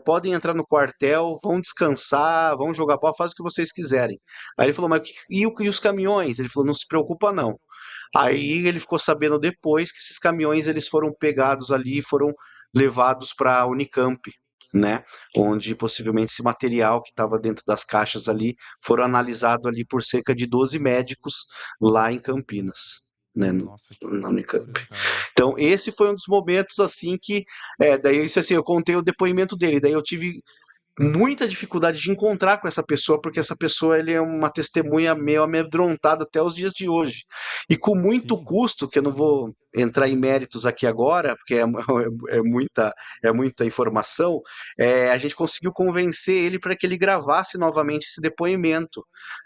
Speaker 3: podem entrar no quartel, vão descansar, vão jogar bola, faz o que vocês quiserem. Aí ele falou, mas e os caminhões? Ele falou, não se preocupa não. Aí ele ficou sabendo depois que esses caminhões eles foram pegados ali e foram levados para a Unicamp, né? Onde possivelmente esse material que estava dentro das caixas ali foram analisado ali por cerca de 12 médicos lá em Campinas, né?
Speaker 1: Nossa, que
Speaker 3: Na
Speaker 1: coisa,
Speaker 3: Unicamp.
Speaker 1: cara.
Speaker 3: Então esse foi um dos momentos assim que, daí isso assim, eu contei o depoimento dele, daí eu tive muita dificuldade de encontrar com essa pessoa, porque essa pessoa ele é uma testemunha meio amedrontada até os dias de hoje. E com muito
Speaker 1: Sim.
Speaker 3: custo, que eu não vou entrar em méritos aqui agora, porque é muita informação, a gente conseguiu convencer ele para que ele gravasse novamente esse depoimento.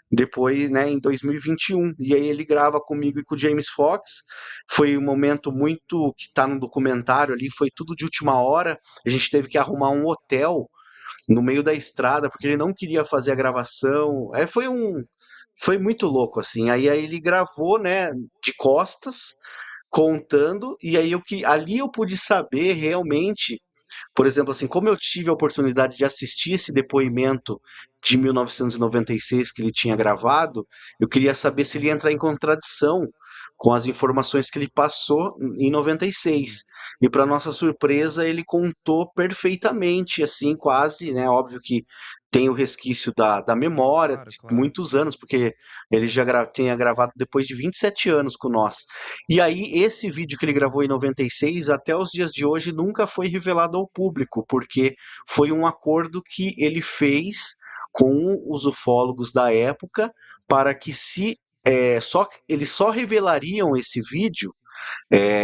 Speaker 3: Depois, né, em 2021. E aí ele grava comigo e com o James Fox. Foi um momento muito que está no documentário ali, foi tudo de última hora. A gente teve que arrumar um hotel no meio da estrada, porque ele não queria fazer a gravação. Foi muito louco, assim. Aí ele gravou, né, de costas, contando, e aí ali eu pude saber realmente, por exemplo, assim, como eu tive a oportunidade de assistir esse depoimento de 1996 que ele tinha gravado, eu queria saber se ele ia entrar em contradição com as informações que ele passou em 96. E para nossa surpresa, ele contou perfeitamente, assim, quase, né? Óbvio que tem o resquício da memória
Speaker 1: Claro,
Speaker 3: de
Speaker 1: claro.
Speaker 3: muitos anos, porque ele já tinha gravado depois de 27 anos com nós. E aí, esse vídeo que ele gravou em 96, até os dias de hoje, nunca foi revelado ao público, porque foi um acordo que ele fez com os ufólogos da época para que eles só revelariam esse vídeo,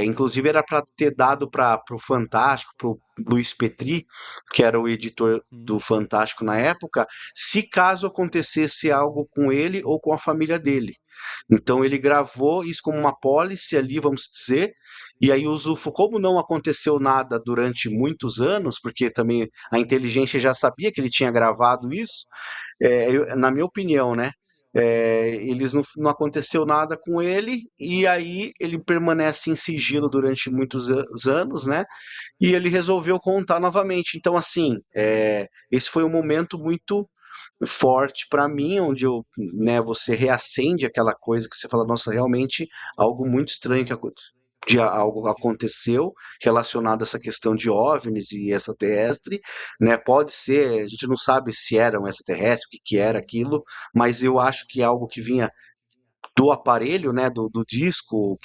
Speaker 3: inclusive era para ter dado para o Fantástico, para o Luiz Petri, que era o editor
Speaker 1: Sim.
Speaker 3: do Fantástico na época, se caso acontecesse algo com ele ou com a família dele. Então ele gravou isso como uma apólice ali, vamos dizer, e aí como não aconteceu nada durante muitos anos, porque também a inteligência já sabia que ele tinha gravado isso, na minha opinião, né? Eles não aconteceu nada com ele, e aí ele permanece em sigilo durante muitos anos, né? E ele resolveu contar novamente. Então, assim, esse foi um momento muito forte para mim, onde né, você reacende aquela coisa que você fala, nossa, realmente algo muito estranho de algo aconteceu relacionado a essa questão de OVNIs e extraterrestre, né? Pode ser, a gente não sabe se era um extraterrestre, o que era aquilo, mas eu acho que é algo que vinha do aparelho, né, do disco,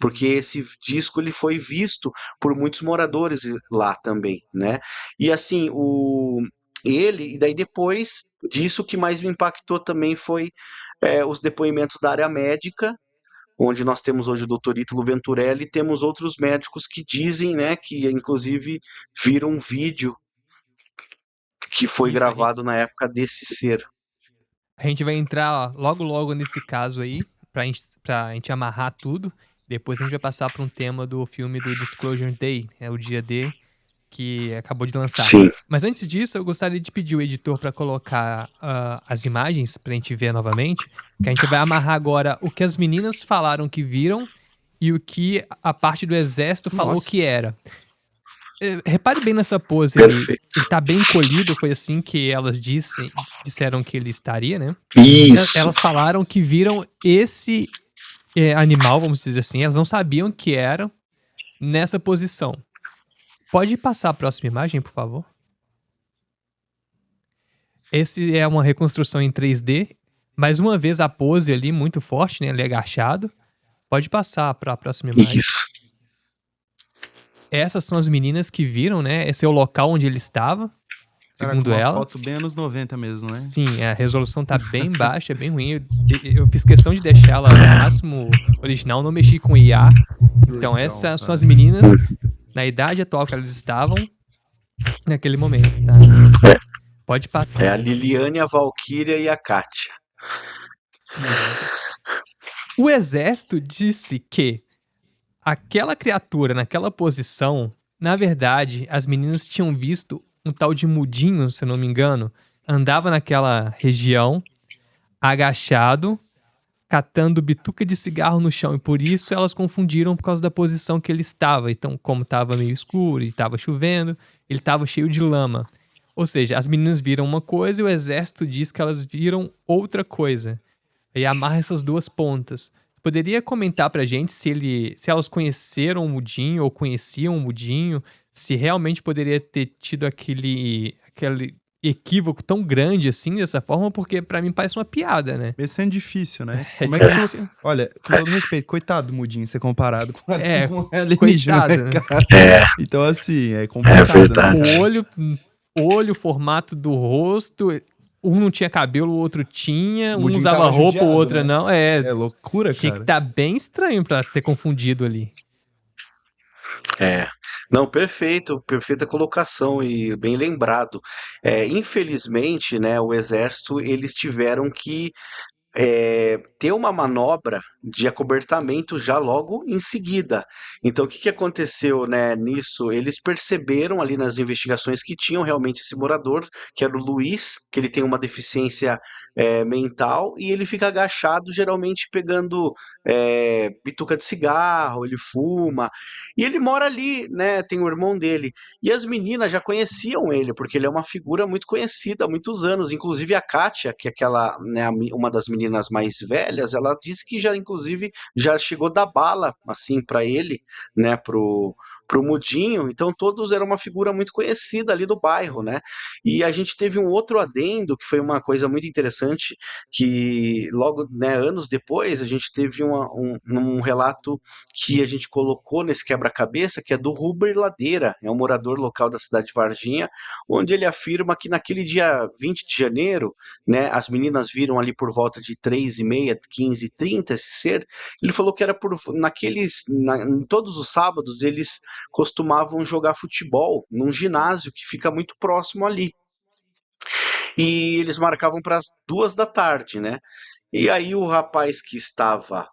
Speaker 3: porque
Speaker 1: Sim.
Speaker 3: esse disco ele foi visto por muitos moradores lá também, né? E assim, e daí depois disso o que mais me impactou também foi os depoimentos da área médica, onde nós temos hoje o doutor Ítalo Venturelli, e temos outros médicos que dizem, né, que inclusive viram um vídeo que foi
Speaker 2: Isso,
Speaker 3: gravado na época desse ser.
Speaker 2: a gente vai entrar logo logo nesse caso aí, pra gente amarrar tudo. Depois a gente vai passar pra um tema do filme do Disclosure Day, é o dia D, que acabou de lançar.
Speaker 3: Sim,
Speaker 2: Mas antes disso, eu gostaria de pedir o editor pra colocar as imagens pra gente ver novamente, que a gente vai amarrar agora o que as meninas falaram que viram e o que a parte do exército falou
Speaker 1: Nossa.
Speaker 2: que era. Repare bem nessa pose ali.
Speaker 3: perfeito.
Speaker 2: Ele tá bem encolhido, foi assim que elas disseram que ele estaria, né?
Speaker 3: Isso.
Speaker 2: Elas falaram que viram esse animal, vamos dizer assim, elas não sabiam que era nessa posição. Pode passar a próxima imagem, por favor? Esse é uma reconstrução em 3D. Mais uma vez a pose ali, muito forte, né? Ele é agachado. Pode passar para a próxima imagem.
Speaker 3: Isso.
Speaker 2: Essas são as meninas que viram, né? Esse é o local onde ele estava, segundo
Speaker 1: Caraca, uma
Speaker 2: ela.
Speaker 1: foto bem anos 90 mesmo, né?
Speaker 2: Sim, a resolução tá bem baixa, é bem ruim. Eu fiz questão de deixar ela no máximo original, não mexi com IA. Então
Speaker 1: Legal,
Speaker 2: essas são
Speaker 1: cara.
Speaker 2: as meninas na idade atual que elas estavam naquele momento, tá? Pode passar.
Speaker 3: É a Liliane, a Valkyria e a Kátia.
Speaker 2: O exército disse que aquela criatura naquela posição, na verdade, as meninas tinham visto um tal de mudinho, se eu não me engano, andava naquela região, agachado, catando bituca de cigarro no chão. E por isso elas confundiram por causa da posição que ele estava. Então, como estava meio escuro e estava chovendo, ele estava cheio de lama. Ou seja, as meninas viram uma coisa e o exército diz que elas viram outra coisa. E amarra essas duas pontas. Poderia comentar pra gente se elas conheceram o Mudinho ou conheciam o Mudinho, se realmente poderia ter tido aquele equívoco tão grande assim, dessa forma, porque pra mim parece uma piada, né?
Speaker 1: Esse é difícil, né?
Speaker 2: É
Speaker 1: Como é que
Speaker 2: difícil.
Speaker 1: Olha, com todo respeito, coitado do Mudinho ser comparado com
Speaker 2: É,
Speaker 1: com alienígena,
Speaker 2: coitado,
Speaker 1: né,
Speaker 2: né?
Speaker 1: cara? Então, assim, é complicado,
Speaker 3: verdade.
Speaker 1: né?
Speaker 2: O olho olho, o formato do rosto. Um não tinha cabelo, o outro tinha.
Speaker 1: O
Speaker 2: Um
Speaker 1: Mudinho
Speaker 2: usava
Speaker 1: tava
Speaker 2: roupa, o
Speaker 1: judiado,
Speaker 2: outro
Speaker 1: né?
Speaker 2: não.
Speaker 1: É loucura,
Speaker 2: Tinha que
Speaker 1: cara.
Speaker 2: estar bem estranho pra ter confundido ali.
Speaker 3: É. Não, perfeito, perfeita colocação e bem lembrado. Infelizmente, né, o exército, eles tiveram que ter uma manobra de acobertamento já logo em seguida. Então, o que que aconteceu, né, nisso? Eles perceberam ali nas investigações que tinham realmente esse morador, que era o Luiz, que ele tem uma deficiência mental e ele fica agachado, geralmente pegando bituca de cigarro, ele fuma, e ele mora ali, né? Tem o irmão dele. E as meninas já conheciam ele, porque ele é uma figura muito conhecida há muitos anos. Inclusive a Kátia, que é aquela, né, uma das meninas mais velhas, ela disse que já, inclusive, já chegou a dar bala, assim, para ele, né, pro Mudinho. Então todos eram uma figura muito conhecida ali do bairro, né? E a gente teve um outro adendo, que foi uma coisa muito interessante, que logo, né, anos depois, a gente teve um relato que a gente colocou nesse quebra-cabeça, que é do Ruber Ladeira, é um morador local da cidade de Varginha, onde ele afirma que naquele dia 20 de janeiro, né, as meninas viram ali por volta de 3h30, 15h30 esse ser, ele falou que era em todos os sábados eles costumavam jogar futebol num ginásio que fica muito próximo ali. E eles marcavam para as 2 da tarde, né? E aí o rapaz que estava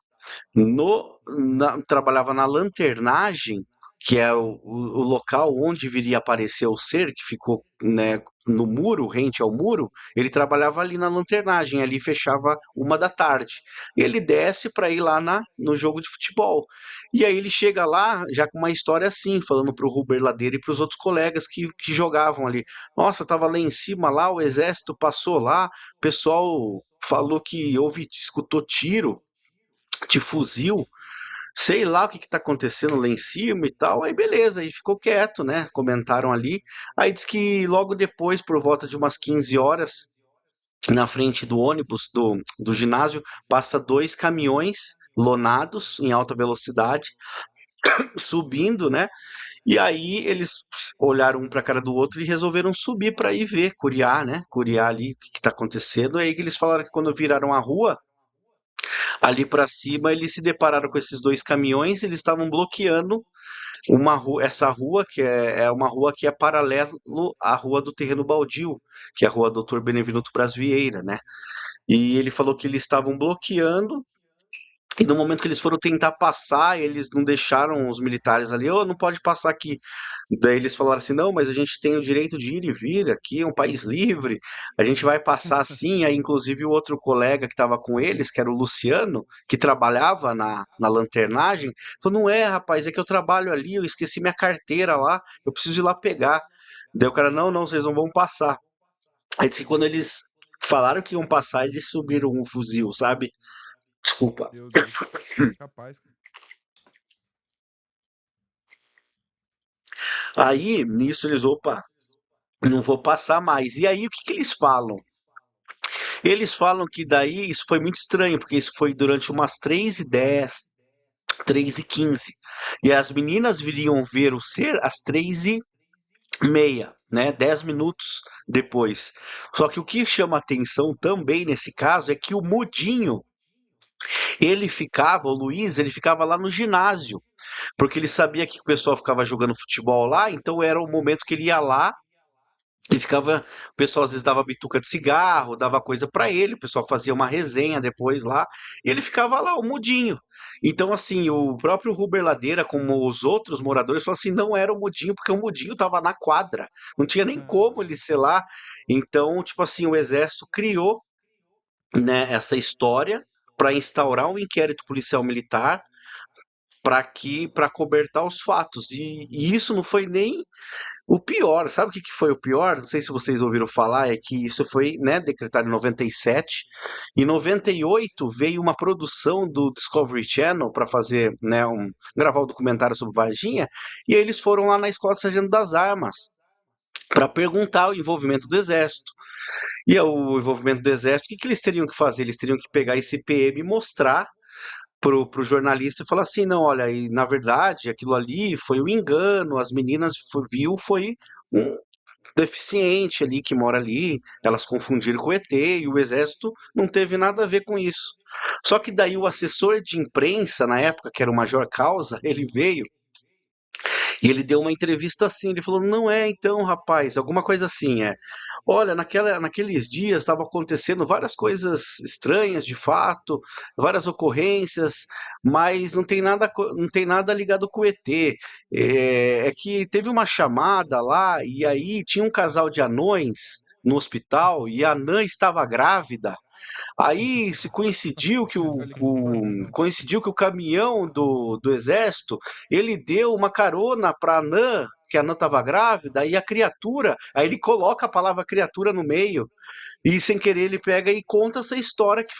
Speaker 3: trabalhava na lanternagem, que é o local onde viria a aparecer o ser, que ficou, né, no muro, rente ao muro, ele trabalhava ali na lanternagem, ali fechava 1 da tarde. E ele desce para ir lá no jogo de futebol. E aí ele chega lá já com uma história assim, falando para o Ruber Ladeira e para os outros colegas que jogavam ali. Nossa, tava lá em cima, lá o exército passou lá, o pessoal falou que escutou tiro de fuzil, sei lá o que está acontecendo lá em cima e tal. Aí beleza, aí ficou quieto, né? Comentaram ali. Aí diz que logo depois, por volta de umas 15 horas, na frente do ônibus do ginásio, passa 2 caminhões lonados em alta velocidade, subindo, né? E aí eles olharam um para a cara do outro e resolveram subir para ir ver, curiar, né? Curiar ali o que está acontecendo. Aí que eles falaram que quando viraram a rua, ali para cima, eles se depararam com esses 2 caminhões, eles estavam bloqueando uma rua, essa rua que é uma rua que é paralelo à rua do terreno baldio, que é a rua Doutor Benevenuto Braz Vieira, né? E ele falou que eles estavam bloqueando e no momento que eles foram tentar passar, eles não deixaram os militares ali, não pode passar aqui. Daí eles falaram assim, não, mas a gente tem o direito de ir e vir, aqui é um país livre, a gente vai passar sim. Aí inclusive o outro colega que estava com eles, que era o Luciano, que trabalhava na lanternagem, falou, não é, rapaz, é que eu trabalho ali, eu esqueci minha carteira lá, eu preciso ir lá pegar. Daí o cara, não, não, vocês não vão passar. Aí disse que quando eles falaram que iam passar, eles subiram um fuzil, sabe? Desculpa.
Speaker 1: Meu Deus. Capaz.
Speaker 3: Aí, nisso, eles, opa, não vou passar mais. E aí, o que que eles falam? Eles falam que daí isso foi muito estranho, porque isso foi durante umas 3h10, 3h15. E as meninas viriam ver o ser às 3h30, né? 10 minutos depois. Só que o que chama atenção também nesse caso é que o Mudinho, o Luiz, ele ficava lá no ginásio, porque ele sabia que o pessoal ficava jogando futebol lá, então era o momento que ele ia lá. Ele ficava, o pessoal às vezes dava bituca de cigarro, dava coisa pra ele, o pessoal fazia uma resenha depois lá, e ele ficava lá, o mudinho. Então, assim, o próprio Ruber Ladeira, como os outros moradores, falou assim, não era o mudinho, porque o mudinho tava na quadra, não tinha nem como ele ser lá. Então, tipo assim, o exército criou, né, essa história para instaurar um inquérito policial militar para cobertar os fatos. E isso não foi nem o pior. Sabe o que que foi o pior? Não sei se vocês ouviram falar, é que isso foi, né, decretado em 97. Em 98 veio uma produção do Discovery Channel para fazer, né, gravar um documentário sobre Varginha, e aí eles foram lá na Escola de Sargento das Armas para perguntar o envolvimento do Exército. E o envolvimento do Exército, o que que eles teriam que fazer? Eles teriam que pegar esse PM e mostrar pro jornalista e falar assim, não, olha, e na verdade aquilo ali foi um engano, as meninas viu, foi um, deficiente ali que mora ali, elas confundiram com o ET e o exército não teve nada a ver com isso. Só que daí o assessor de imprensa, na época, que era o Major Causa, ele veio e ele deu uma entrevista assim, ele falou, não é então, rapaz, alguma coisa assim, olha, naqueles dias estavam acontecendo várias coisas estranhas, de fato, várias ocorrências, mas não tem nada ligado com o ET. É que teve uma chamada lá, e aí tinha um casal de anões no hospital, e a anã estava grávida, aí se coincidiu que
Speaker 1: Olha que situação.
Speaker 3: coincidiu que o caminhão do exército, ele deu uma carona para a anã, que a anã estava grávida, e a criatura, aí ele coloca a palavra criatura no meio, e sem querer ele pega e conta essa história que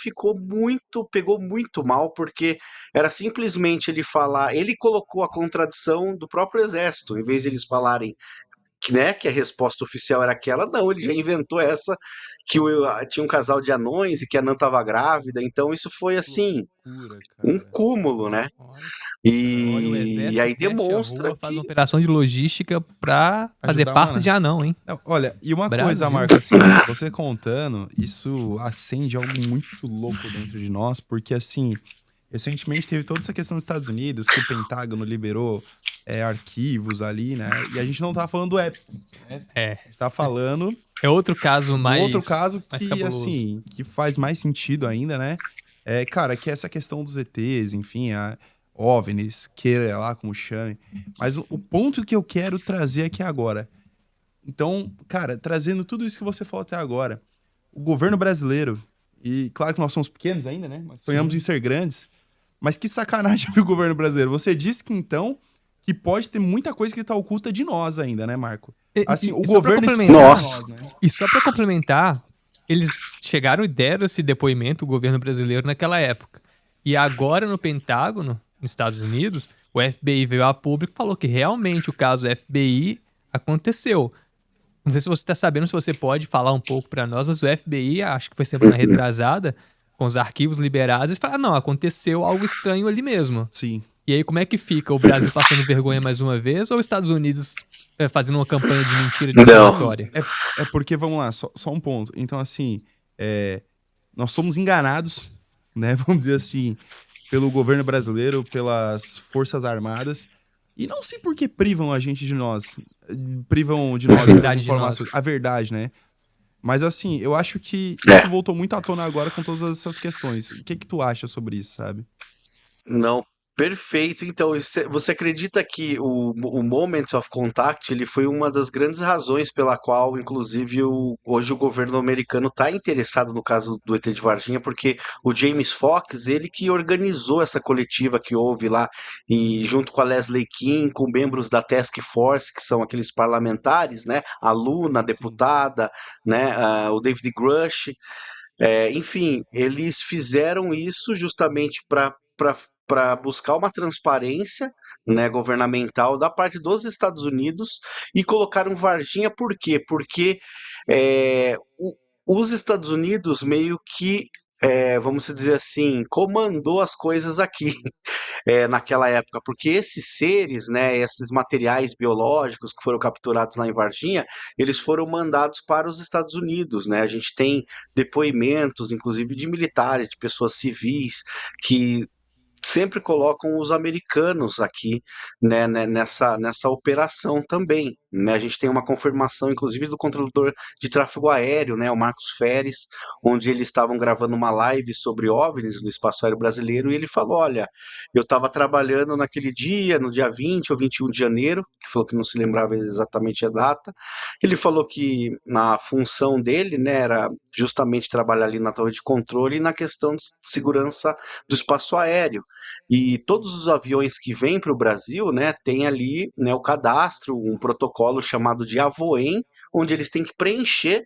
Speaker 3: pegou muito mal, porque era simplesmente ele falar, ele colocou a contradição do próprio exército, em vez de eles falarem que a resposta oficial era aquela, não, ele já inventou essa, tinha um casal de anões e que a Nan estava grávida, então isso foi assim,
Speaker 1: Loucura,
Speaker 3: um
Speaker 1: cara.
Speaker 3: cúmulo, né?
Speaker 2: Olha, olha, o
Speaker 3: E
Speaker 2: exército
Speaker 3: aí
Speaker 2: fecha a
Speaker 3: demonstra
Speaker 2: rua, faz uma
Speaker 3: que.
Speaker 2: operação de logística pra fazer
Speaker 1: Ajudar uma,
Speaker 2: parto
Speaker 1: né?
Speaker 2: de anão, hein?
Speaker 1: Não, olha, e uma coisa,
Speaker 2: Brasil.
Speaker 1: Marco, assim, você contando, isso acende algo muito louco dentro de nós, porque assim, recentemente teve toda essa questão dos Estados Unidos, que o Pentágono liberou arquivos ali, né? E a gente não tá falando do Epstein, né?
Speaker 2: É.
Speaker 1: A gente tá falando
Speaker 2: É outro caso
Speaker 1: do outro caso
Speaker 2: mais
Speaker 1: que,
Speaker 2: cabuloso.
Speaker 1: assim, que faz mais sentido ainda, né? Cara, que é essa questão dos ETs, enfim, OVNIs, que lá como chame. Mas o ponto que eu quero trazer aqui agora. Então, cara, trazendo tudo isso que você falou até agora, o governo brasileiro, e claro que nós somos pequenos ainda, né? Mas sonhamos
Speaker 2: Sim.
Speaker 1: em ser grandes. Mas que sacanagem pro governo brasileiro. Você disse que então que pode ter muita coisa que tá oculta de nós ainda, né, Marco? Assim, o
Speaker 2: só pra
Speaker 1: governo
Speaker 2: complementar,
Speaker 1: esconde
Speaker 3: Nossa.
Speaker 1: nós, né?
Speaker 2: E só pra complementar, eles chegaram e deram esse depoimento, o governo brasileiro, naquela época. E agora no Pentágono, nos Estados Unidos, o FBI veio a público e falou que realmente o caso FBI aconteceu. Não sei se você tá sabendo, se você pode falar um pouco pra nós, mas o FBI, acho que foi semana retrasada, com os arquivos liberados, eles falaram, não, aconteceu algo estranho ali mesmo.
Speaker 1: Sim.
Speaker 2: E aí, como é que fica? O Brasil passando vergonha mais uma vez ou os Estados Unidos fazendo uma campanha de mentira
Speaker 3: Não.
Speaker 2: difamatória?
Speaker 1: É porque, vamos lá, só um ponto. Então, assim, nós somos enganados, né? Vamos dizer assim, pelo governo brasileiro, pelas Forças Armadas. E não sei por que privam a gente de nós. Privam de nós
Speaker 2: verdade
Speaker 1: das
Speaker 2: de nós.
Speaker 1: informações. A verdade, né? Mas assim, eu acho que
Speaker 3: É.
Speaker 1: isso voltou muito à tona agora com todas essas questões. O que tu acha sobre isso, sabe?
Speaker 3: Não, perfeito. Então, você acredita que o Moments of Contact ele foi uma das grandes razões pela qual, inclusive, hoje o governo americano está interessado no caso do ET de Varginha, porque o James Fox, ele que organizou essa coletiva que houve lá, e junto com a Leslie King, com membros da Task Force, que são aqueles parlamentares, né? A Luna, a deputada, né? O David Grush. Enfim, eles fizeram isso justamente para buscar uma transparência, né, governamental da parte dos Estados Unidos e colocaram Varginha por quê? Porque os Estados Unidos meio que, vamos dizer assim, comandou as coisas aqui. Naquela época, porque esses seres, né, esses materiais biológicos que foram capturados lá em Varginha, eles foram mandados para os Estados Unidos, né? A gente tem depoimentos, inclusive de militares, de pessoas civis, que sempre colocam os americanos aqui, né, nessa operação também, né? A gente tem uma confirmação, inclusive, do controlador de tráfego aéreo, né, o Marcos Feres, onde eles estavam gravando uma live sobre OVNIs no espaço aéreo brasileiro, e ele falou, olha, eu estava trabalhando naquele dia, no dia 20 ou 21 de janeiro, que falou que não se lembrava exatamente a data, ele falou que a função dele, né, era justamente trabalhar ali na torre de controle e na questão de segurança do espaço aéreo. E todos os aviões que vêm para o Brasil, né, tem ali, né, o cadastro, um protocolo chamado de AVOEM, onde eles têm que preencher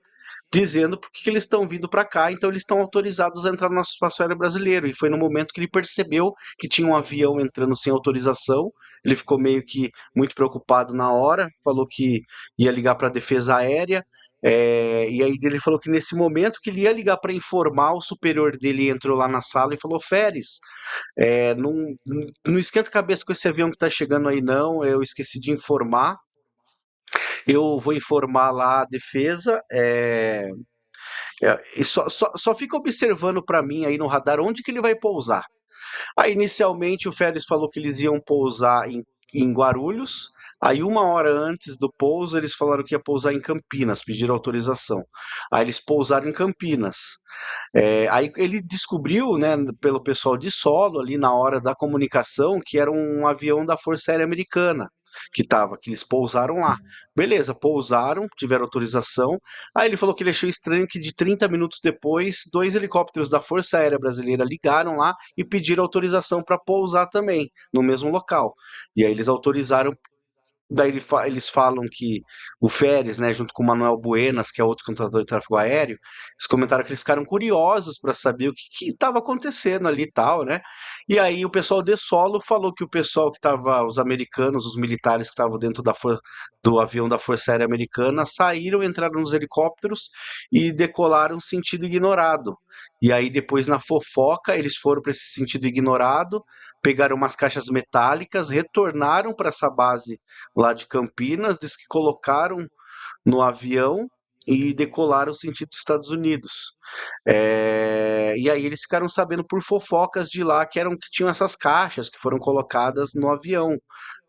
Speaker 3: dizendo por que eles estão vindo para cá, então eles estão autorizados a entrar no nosso espaço aéreo brasileiro. E foi no momento que ele percebeu que tinha um avião entrando sem autorização, ele ficou meio que muito preocupado na hora, falou que ia ligar para a Defesa Aérea, e aí ele falou que nesse momento que ele ia ligar para informar, o superior dele entrou lá na sala e falou, Feres, não esquenta a cabeça com esse avião que está chegando aí não, eu esqueci de informar, Eu vou informar lá a defesa, e só fica observando para mim aí no radar onde que ele vai pousar. Aí, inicialmente, o Férez falou que eles iam pousar em Guarulhos. Aí, uma hora antes do pouso, eles falaram que ia pousar em Campinas, pediram autorização. Aí, eles pousaram em Campinas. Aí, ele descobriu, né, pelo pessoal de solo, ali na hora da comunicação, que era um avião da Força Aérea Americana que eles pousaram lá. Beleza, pousaram, tiveram autorização. Aí ele falou que ele achou estranho que de 30 minutos depois, 2 helicópteros da Força Aérea Brasileira ligaram lá e pediram autorização para pousar também, no mesmo local. E aí eles autorizaram. Daí eles falam que o Férez, né, junto com o Manuel Buenas, que é outro controlador de tráfego aéreo, eles comentaram que eles ficaram curiosos para saber o que estava acontecendo ali e tal, né? E aí o pessoal de solo falou que o pessoal que estava, os americanos, os militares que estavam dentro do avião da Força Aérea Americana, saíram, entraram nos helicópteros e decolaram sentido ignorado. E aí depois na fofoca eles foram para esse sentido ignorado, pegaram umas caixas metálicas, retornaram para essa base lá de Campinas, diz que colocaram no avião e decolaram sentido Estados Unidos. E aí eles ficaram sabendo por fofocas de lá que tinham essas caixas que foram colocadas no avião,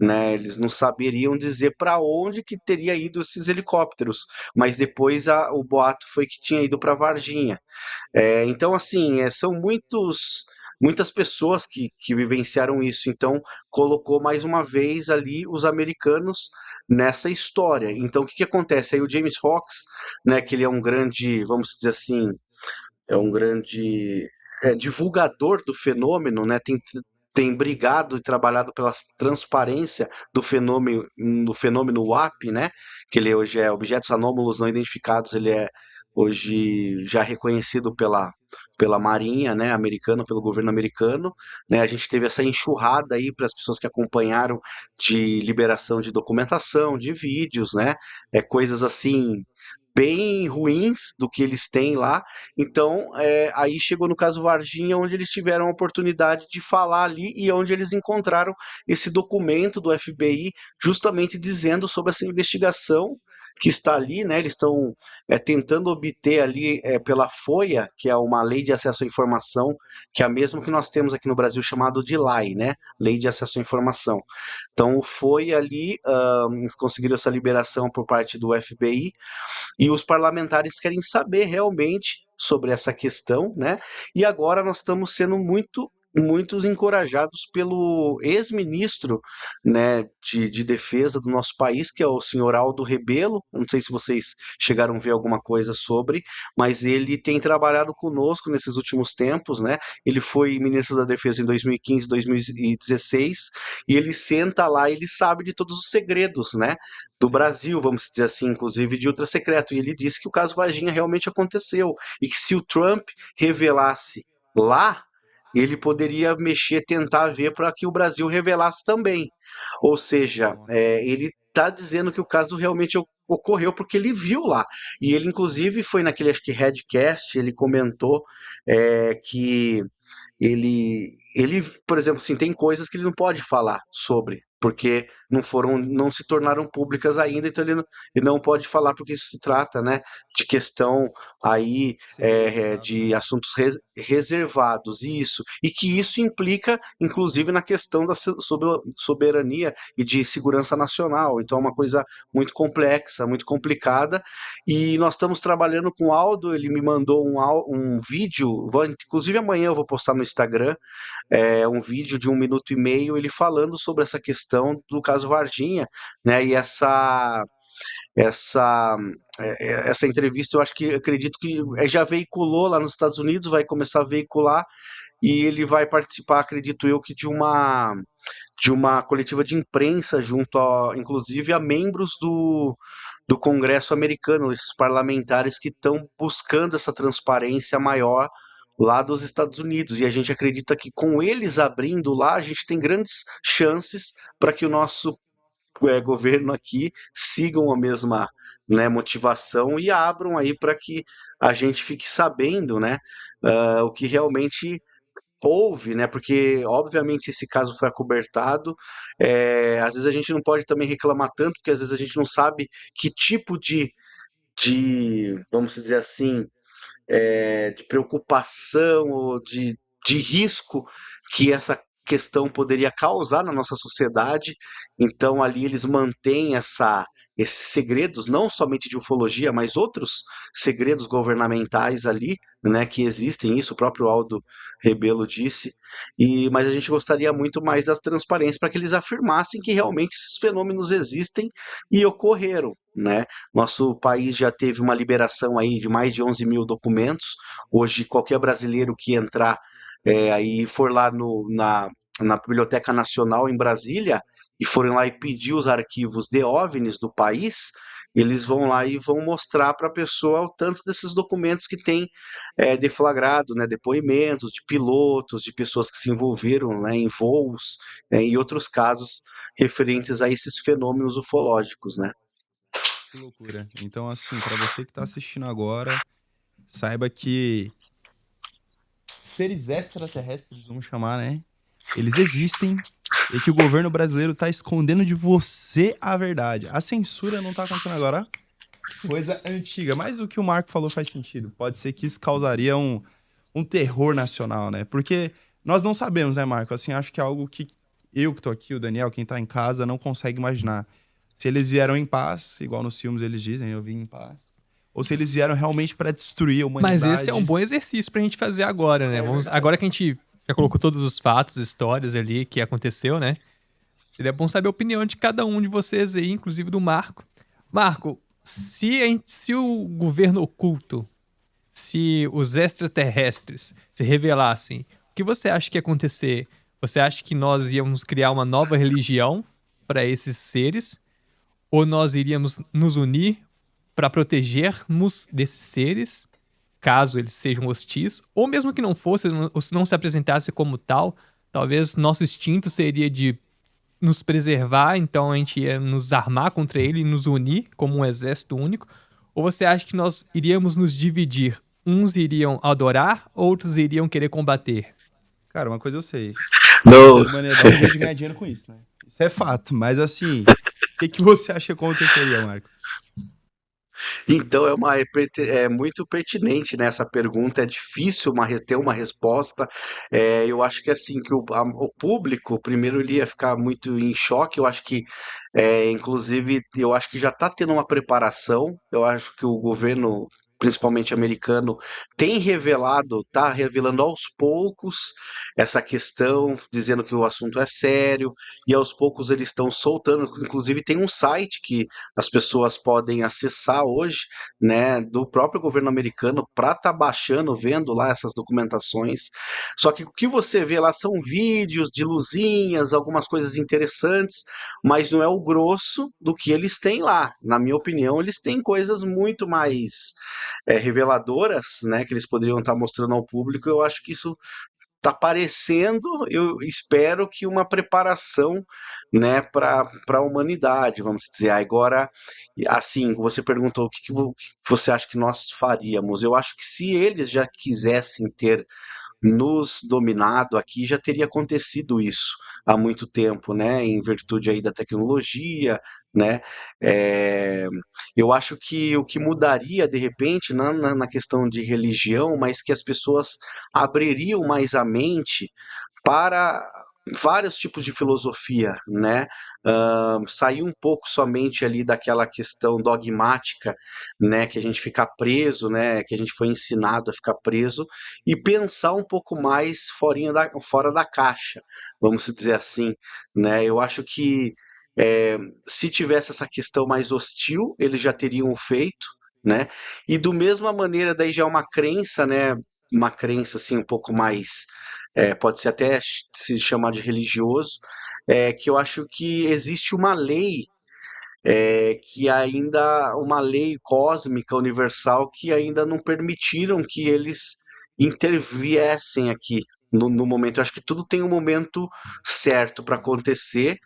Speaker 3: né? Eles não saberiam dizer para onde que teria ido esses helicópteros, mas depois o boato foi que tinha ido para Varginha. Então, assim, são muitas pessoas que vivenciaram isso. Então, colocou mais uma vez ali os americanos nessa história. Então, o que acontece? Aí o James Fox, né, que ele é um grande, vamos dizer assim, é um grande divulgador do fenômeno, né, tem brigado e trabalhado pela transparência do fenômeno WAP, né, que ele hoje é objetos anômalos não identificados, ele é hoje já reconhecido pela Marinha, né, americana, pelo governo americano, né, a gente teve essa enxurrada aí para as pessoas que acompanharam de liberação de documentação, de vídeos, né, coisas assim bem ruins do que eles têm lá. Então, aí chegou no caso Varginha, onde eles tiveram a oportunidade de falar ali e onde eles encontraram esse documento do FBI, justamente dizendo sobre essa investigação que está ali, né? Eles estão tentando obter ali pela FOIA, que é uma lei de acesso à informação, que é a mesma que nós temos aqui no Brasil chamado de LAI, né? Lei de acesso à informação. Então, foi ali, conseguiram essa liberação por parte do FBI, e os parlamentares querem saber realmente sobre essa questão, né? E agora nós estamos sendo muitos encorajados pelo ex-ministro, né, de defesa do nosso país, que é o senhor Aldo Rebelo. Eu não sei se vocês chegaram a ver alguma coisa sobre, mas ele tem trabalhado conosco nesses últimos tempos, né? Ele foi ministro da Defesa em 2015, 2016, e ele senta lá, ele sabe de todos os segredos, né, do
Speaker 1: Sim.
Speaker 3: Brasil, vamos dizer assim, inclusive de ultra secreto. E ele disse que o caso Varginha realmente aconteceu e que se o Trump revelasse lá, ele poderia mexer, tentar ver para que o Brasil revelasse também. Ou seja,
Speaker 1: Nossa.
Speaker 3: ele está dizendo que o caso realmente ocorreu porque ele viu lá. E ele, inclusive, foi naquele, acho que, Redcast, ele comentou que ele, por exemplo, assim, tem coisas que ele não pode falar sobre, porque não se tornaram públicas ainda, então ele não pode falar porque isso se trata, né, de questão aí
Speaker 1: Segredo de Estado,
Speaker 3: de
Speaker 1: né?
Speaker 3: assuntos reservados, isso, e que isso implica, inclusive, na questão da soberania e de segurança nacional. Então é uma coisa muito complexa, muito complicada, e nós estamos trabalhando com o Aldo. Ele me mandou um vídeo, inclusive amanhã eu vou postar no Instagram, um vídeo de 1 minuto e meio, ele falando sobre essa questão do caso Varginha, né? E essa, essa entrevista, eu acredito que já veiculou lá nos Estados Unidos, vai começar a veicular, e ele vai participar, acredito eu, que de uma coletiva de imprensa junto, inclusive, a membros do Congresso americano, esses parlamentares que estão buscando essa transparência maior lá dos Estados Unidos. E a gente acredita que com eles abrindo lá, a gente tem grandes chances para que o nosso governo aqui sigam a mesma, né, motivação e abram aí para que a gente fique sabendo, né, o que realmente houve, né? Porque obviamente esse caso foi acobertado. Às vezes a gente não pode também reclamar tanto, porque às vezes a gente não sabe que tipo vamos dizer assim, de preocupação ou de risco que essa questão poderia causar na nossa sociedade. Então, ali eles mantêm esses segredos, não somente de ufologia, mas outros segredos governamentais ali, né, que existem, isso o próprio Aldo Rebelo disse, mas a gente gostaria muito mais da transparência para que eles afirmassem que realmente esses fenômenos existem e ocorreram, né? Nosso país já teve uma liberação aí de mais de 11 mil documentos. Hoje, qualquer brasileiro que entrar aí for lá na Biblioteca Nacional em Brasília e forem lá e pedir os arquivos de OVNIs do país, eles vão lá e vão mostrar para a pessoa o tanto desses documentos que tem deflagrado, né, depoimentos de pilotos, de pessoas que se envolveram, né, em voos, e outros casos referentes a esses fenômenos ufológicos, né?
Speaker 1: Que loucura. Então, assim, pra você que tá assistindo agora, saiba que seres extraterrestres, vamos chamar, né? Eles existem e que o governo brasileiro tá escondendo de você a verdade. A censura não tá acontecendo agora, ó. Coisa antiga. Mas o que o Marco falou faz sentido. Pode ser que isso causaria um terror nacional, né? Porque nós não sabemos, né, Marco? Assim, acho que é algo que eu que tô aqui, o Daniel, quem tá em casa, não consegue imaginar. Se eles vieram em paz, igual nos filmes eles dizem, eu vim em paz. Ou se eles vieram realmente pra destruir a
Speaker 2: Mas
Speaker 1: humanidade.
Speaker 2: esse é um bom exercício pra gente fazer agora, né? Agora que a gente já colocou todos os fatos, histórias ali que aconteceu, né? Seria bom saber a opinião de cada um de vocês aí, inclusive do Marco. Marco, se o governo oculto, se os extraterrestres se revelassem, o que você acha que ia acontecer? Você acha que nós íamos criar uma nova religião para esses seres? Ou nós iríamos nos unir para protegermos desses seres, caso eles sejam hostis? Ou mesmo que não fosse, ou se não se apresentasse como tal, talvez nosso instinto seria de nos preservar, então a gente ia nos armar contra ele e nos unir como um exército único? Ou você acha que nós iríamos nos dividir? Uns iriam adorar, outros iriam querer combater.
Speaker 1: Cara, uma coisa eu sei. O
Speaker 3: No,
Speaker 1: ser humano ia dar um jeito de ganhar dinheiro com isso, né? Isso é fato. Mas assim, o que você acha que aconteceria, Marco?
Speaker 3: Então é muito pertinente, né, essa pergunta, é difícil ter uma resposta. Eu acho que assim que o público primeiro ele ia ficar muito em choque. Eu acho que inclusive eu acho que já está tendo uma preparação. Eu acho que o governo, principalmente americano, está revelando aos poucos essa questão, dizendo que o assunto é sério, e aos poucos eles estão soltando. Inclusive tem um site que as pessoas podem acessar hoje, né, do próprio governo americano, para estar baixando, vendo lá essas documentações. Só que o que você vê lá são vídeos de luzinhas, algumas coisas interessantes, mas não é o grosso do que eles têm lá. Na minha opinião, eles têm coisas muito mais reveladoras, né, que eles poderiam estar mostrando ao público. Eu acho que isso está parecendo, eu espero que uma preparação, né, para a humanidade, vamos dizer. Agora, assim, você perguntou o que você acha que nós faríamos. Eu acho que se eles já quisessem ter nos dominado aqui, já teria acontecido isso há muito tempo, né? Em virtude aí da tecnologia, né? É, eu acho que o que mudaria de repente, não na questão de religião, mas que as pessoas abririam mais a mente para vários tipos de filosofia, né? Sair um pouco somente ali daquela questão dogmática, né? Que a gente fica preso, né? Que a gente foi ensinado a ficar preso e pensar um pouco mais fora da caixa, vamos dizer assim, né? Eu acho que se tivesse essa questão mais hostil, eles já teriam feito, né? E do mesma maneira, daí já é uma crença, né? Uma crença assim um pouco mais, pode ser até se chamar de religioso, que eu acho que existe uma lei que ainda uma lei cósmica universal que ainda não permitiram que eles interviessem aqui no momento. Eu acho que tudo tem um momento certo para acontecer.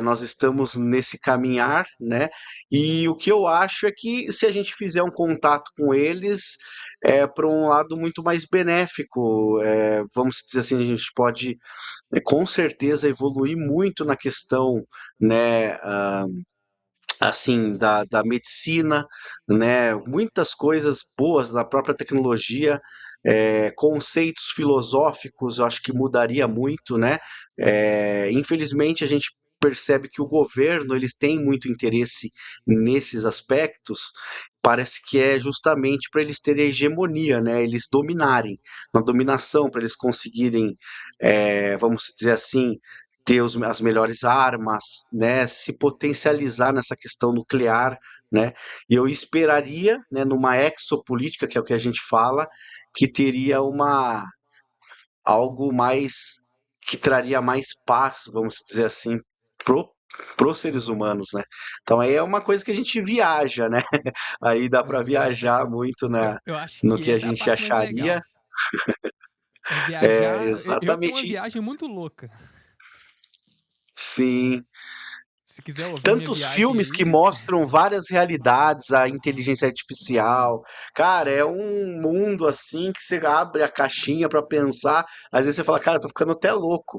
Speaker 3: Nós estamos nesse caminhar, né? E o que eu acho é que se a gente fizer um contato com eles, para um lado muito mais benéfico. Vamos dizer assim, a gente pode com certeza evoluir muito na questão, né, assim, da medicina, né, muitas coisas boas da própria tecnologia, conceitos filosóficos, eu acho que mudaria muito, né? Infelizmente, a gente percebe que o governo eles têm muito interesse nesses aspectos. Parece que é justamente para eles terem hegemonia, né? Eles dominarem, na dominação, para eles conseguirem, vamos dizer assim, ter as melhores armas, né, se potencializar nessa questão nuclear, né, e eu esperaria, né, numa exopolítica, que é o que a gente fala, que teria algo mais, que traria mais paz, vamos dizer assim, pro os seres humanos, né? Então aí é uma coisa que a gente viaja, né? Aí dá para
Speaker 2: Pois é,
Speaker 3: viajar muito
Speaker 2: eu acho
Speaker 3: no
Speaker 2: que
Speaker 3: que a
Speaker 2: essa é a
Speaker 3: gente
Speaker 2: parte mais
Speaker 3: acharia.
Speaker 2: legal. É
Speaker 3: É,
Speaker 2: viajar. Eu tenho uma
Speaker 3: exatamente.
Speaker 2: viagem muito louca.
Speaker 3: Sim,
Speaker 2: Se quiser ouvir minha
Speaker 3: tantos
Speaker 2: viagem
Speaker 3: filmes que
Speaker 2: aí.
Speaker 3: mostram várias realidades, a inteligência artificial. Cara, é um mundo assim que você abre a caixinha pra pensar, às vezes você fala, cara, eu tô ficando até louco,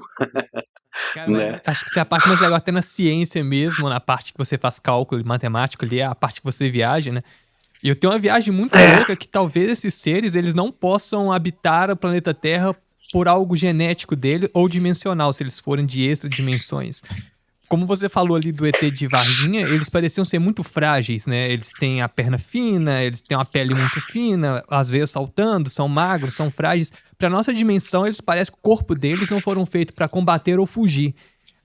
Speaker 2: Cara, mas
Speaker 3: né?
Speaker 2: acho que essa é a parte mais legal, até na ciência mesmo, na parte que você faz cálculo matemático ali, é a parte que você viaja, né? E eu tenho uma viagem muito
Speaker 3: É,
Speaker 2: louca que talvez esses seres eles não possam habitar o planeta Terra por algo genético dele ou dimensional, se eles forem de extra dimensões. Como você falou ali do ET de Varginha, eles pareciam ser muito frágeis, né? Eles têm a perna fina, eles têm uma pele muito fina, às vezes saltando, são magros, são frágeis. Para nossa dimensão, eles parecem que o corpo deles não foram feitos para combater ou fugir.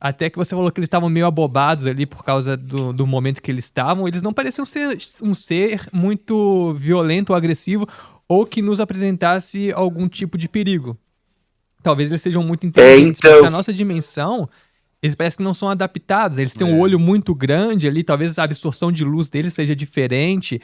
Speaker 2: Até que você falou que eles estavam meio abobados ali por causa do momento que eles estavam. Eles não pareciam ser um ser muito violento ou agressivo ou que nos apresentasse algum tipo de perigo. Talvez eles sejam muito inteligentes, mas
Speaker 3: então,
Speaker 2: para nossa dimensão, eles parecem que não são adaptados. Eles têm um olho muito grande ali, talvez a absorção de luz deles seja diferente.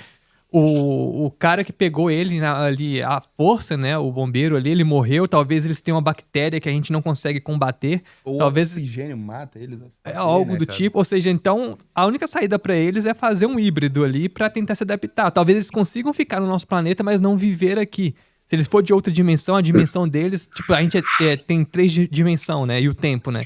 Speaker 2: O cara que pegou ele ali, a força, né? O bombeiro ali, ele morreu. Talvez eles tenham uma bactéria que a gente não consegue combater.
Speaker 1: Ou
Speaker 2: Talvez
Speaker 1: oxigênio mata eles, a
Speaker 2: é
Speaker 1: saber,
Speaker 2: algo
Speaker 1: né,
Speaker 2: do
Speaker 1: cara?
Speaker 2: tipo. Ou seja, então, a única saída pra eles é fazer um híbrido ali pra tentar se adaptar. Talvez eles consigam ficar no nosso planeta, mas não viver aqui. Se eles for de outra dimensão, a dimensão deles, tipo, a gente tem três dimensões, né? E o tempo, né?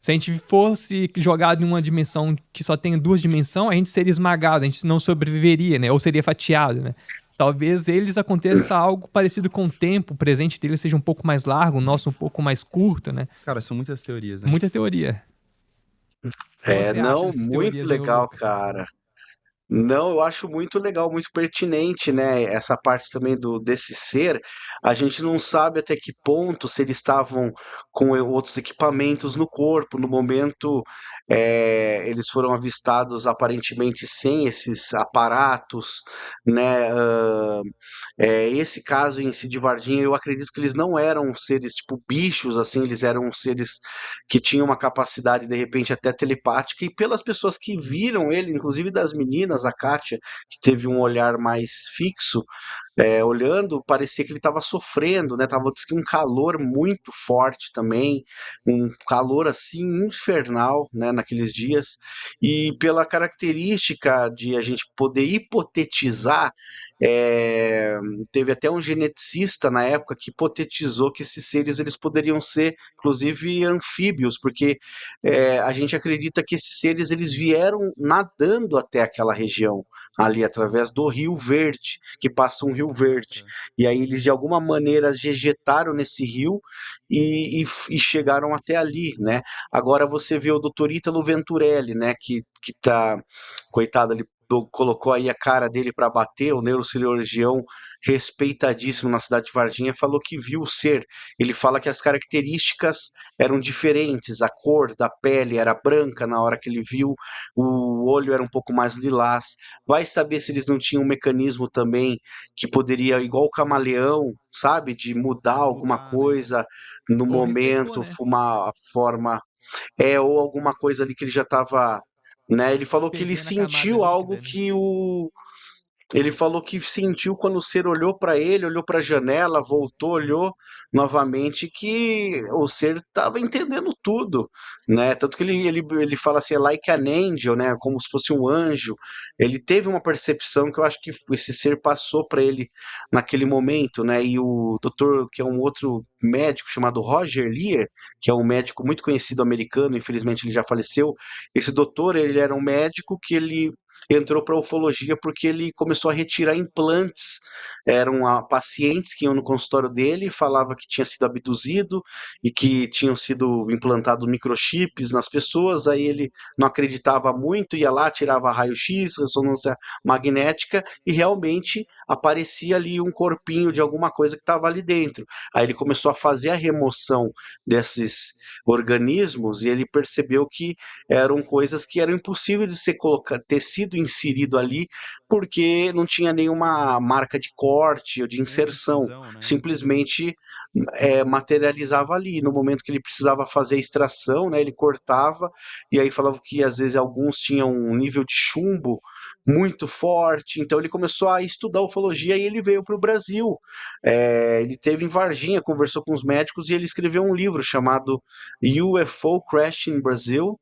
Speaker 2: Se a gente fosse jogado em uma dimensão que só tem duas dimensões, a gente seria esmagado, a gente não sobreviveria, né? Ou seria fatiado, né? Talvez eles aconteça algo parecido com o tempo, o presente deles seja um pouco mais largo, o nosso um pouco mais curto, né?
Speaker 1: Cara, são muitas teorias, né?
Speaker 2: Muita teoria. O que você acha
Speaker 3: não,
Speaker 2: dessas
Speaker 3: muito
Speaker 2: teorias meio
Speaker 3: legal,
Speaker 2: loucas?
Speaker 3: cara. Não, eu acho muito legal, muito pertinente, né? Essa parte também desse ser. A gente não sabe até que ponto se eles estavam com outros equipamentos no corpo. No momento, eles foram avistados aparentemente sem esses aparatos, né? Esse caso em si de Varginha, eu acredito que eles não eram seres tipo bichos, assim, eles eram seres que tinham uma capacidade de repente até telepática. E pelas pessoas que viram ele, inclusive das meninas, a Kátia, que teve um olhar mais fixo, olhando, parecia que ele estava sofrendo, né? Tava diz que um calor muito forte também, um calor assim infernal, né? Naqueles dias. E pela característica de a gente poder hipotetizar, é, teve até um geneticista na época que hipotetizou que esses seres eles poderiam ser, inclusive, anfíbios, porque a gente acredita que esses seres eles vieram nadando até aquela região ali através do Rio Verde, que passa um rio verde.
Speaker 1: Caraca.
Speaker 3: E aí eles de alguma maneira vegetaram nesse rio e chegaram até ali, né? Agora você vê o doutor Ítalo Venturelli, né? Que tá, coitado, ele colocou aí a cara dele para bater, o neurocirurgião respeitadíssimo na cidade de Varginha, falou que viu o ser. Ele fala que as características eram diferentes, a cor da pele era branca na hora que ele viu, o olho era um pouco mais lilás. Vai saber se eles não tinham um mecanismo também que poderia, igual o camaleão, sabe, de mudar alguma
Speaker 1: Mudar, né?
Speaker 3: coisa no
Speaker 2: Ou ressecou,
Speaker 3: momento,
Speaker 2: né?
Speaker 3: fumar a forma, ou alguma coisa ali que ele já estava, né? Ele falou que ele
Speaker 2: Perdendo a camada
Speaker 3: sentiu algo
Speaker 2: líquida, né?
Speaker 3: que Ele falou que sentiu quando o ser olhou para ele, olhou para a janela, voltou, olhou novamente, que o ser estava entendendo tudo, né? Tanto que ele fala assim, like an angel, né? Como se fosse um anjo. Ele teve uma percepção que eu acho que esse ser passou para ele naquele momento, né? E o doutor, que é um outro médico chamado Roger Lear, que é um médico muito conhecido americano, infelizmente ele já faleceu. Esse doutor, ele era um médico que ele entrou para ufologia porque ele começou a retirar implantes. Eram pacientes que iam no consultório dele e falava que tinha sido abduzido e que tinham sido implantados microchips nas pessoas. Aí ele não acreditava muito, ia lá, tirava raio-x, ressonância magnética e realmente aparecia ali um corpinho de alguma coisa que estava ali dentro. Aí ele começou a fazer a remoção desses organismos e ele percebeu que eram coisas que eram impossíveis de ter sido inserido ali, porque não tinha nenhuma marca de corte ou de
Speaker 1: Nem de
Speaker 3: inserção,
Speaker 1: incisão, né?
Speaker 3: simplesmente materializava ali. No momento que ele precisava fazer a extração, né, ele cortava, e aí falava que às vezes alguns tinham um nível de chumbo muito forte, então ele começou a estudar ufologia e ele veio para o Brasil. Ele teve em Varginha, conversou com os médicos e ele escreveu um livro chamado UFO Crash in Brazil,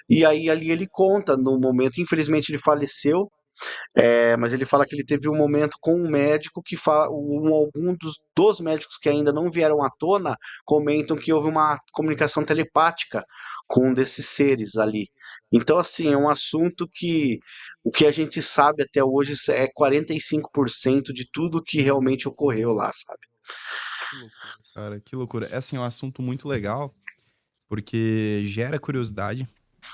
Speaker 3: e aí ali ele conta no momento, infelizmente ele faleceu, mas ele fala que ele teve um momento com um médico que algum dos médicos que ainda não vieram à tona comentam que houve uma comunicação telepática com um desses seres ali. Então, assim, é um assunto que o que a gente sabe até hoje é 45% de tudo que realmente ocorreu lá, sabe?
Speaker 1: Que loucura, cara, que loucura. É assim, um assunto muito legal, porque gera curiosidade,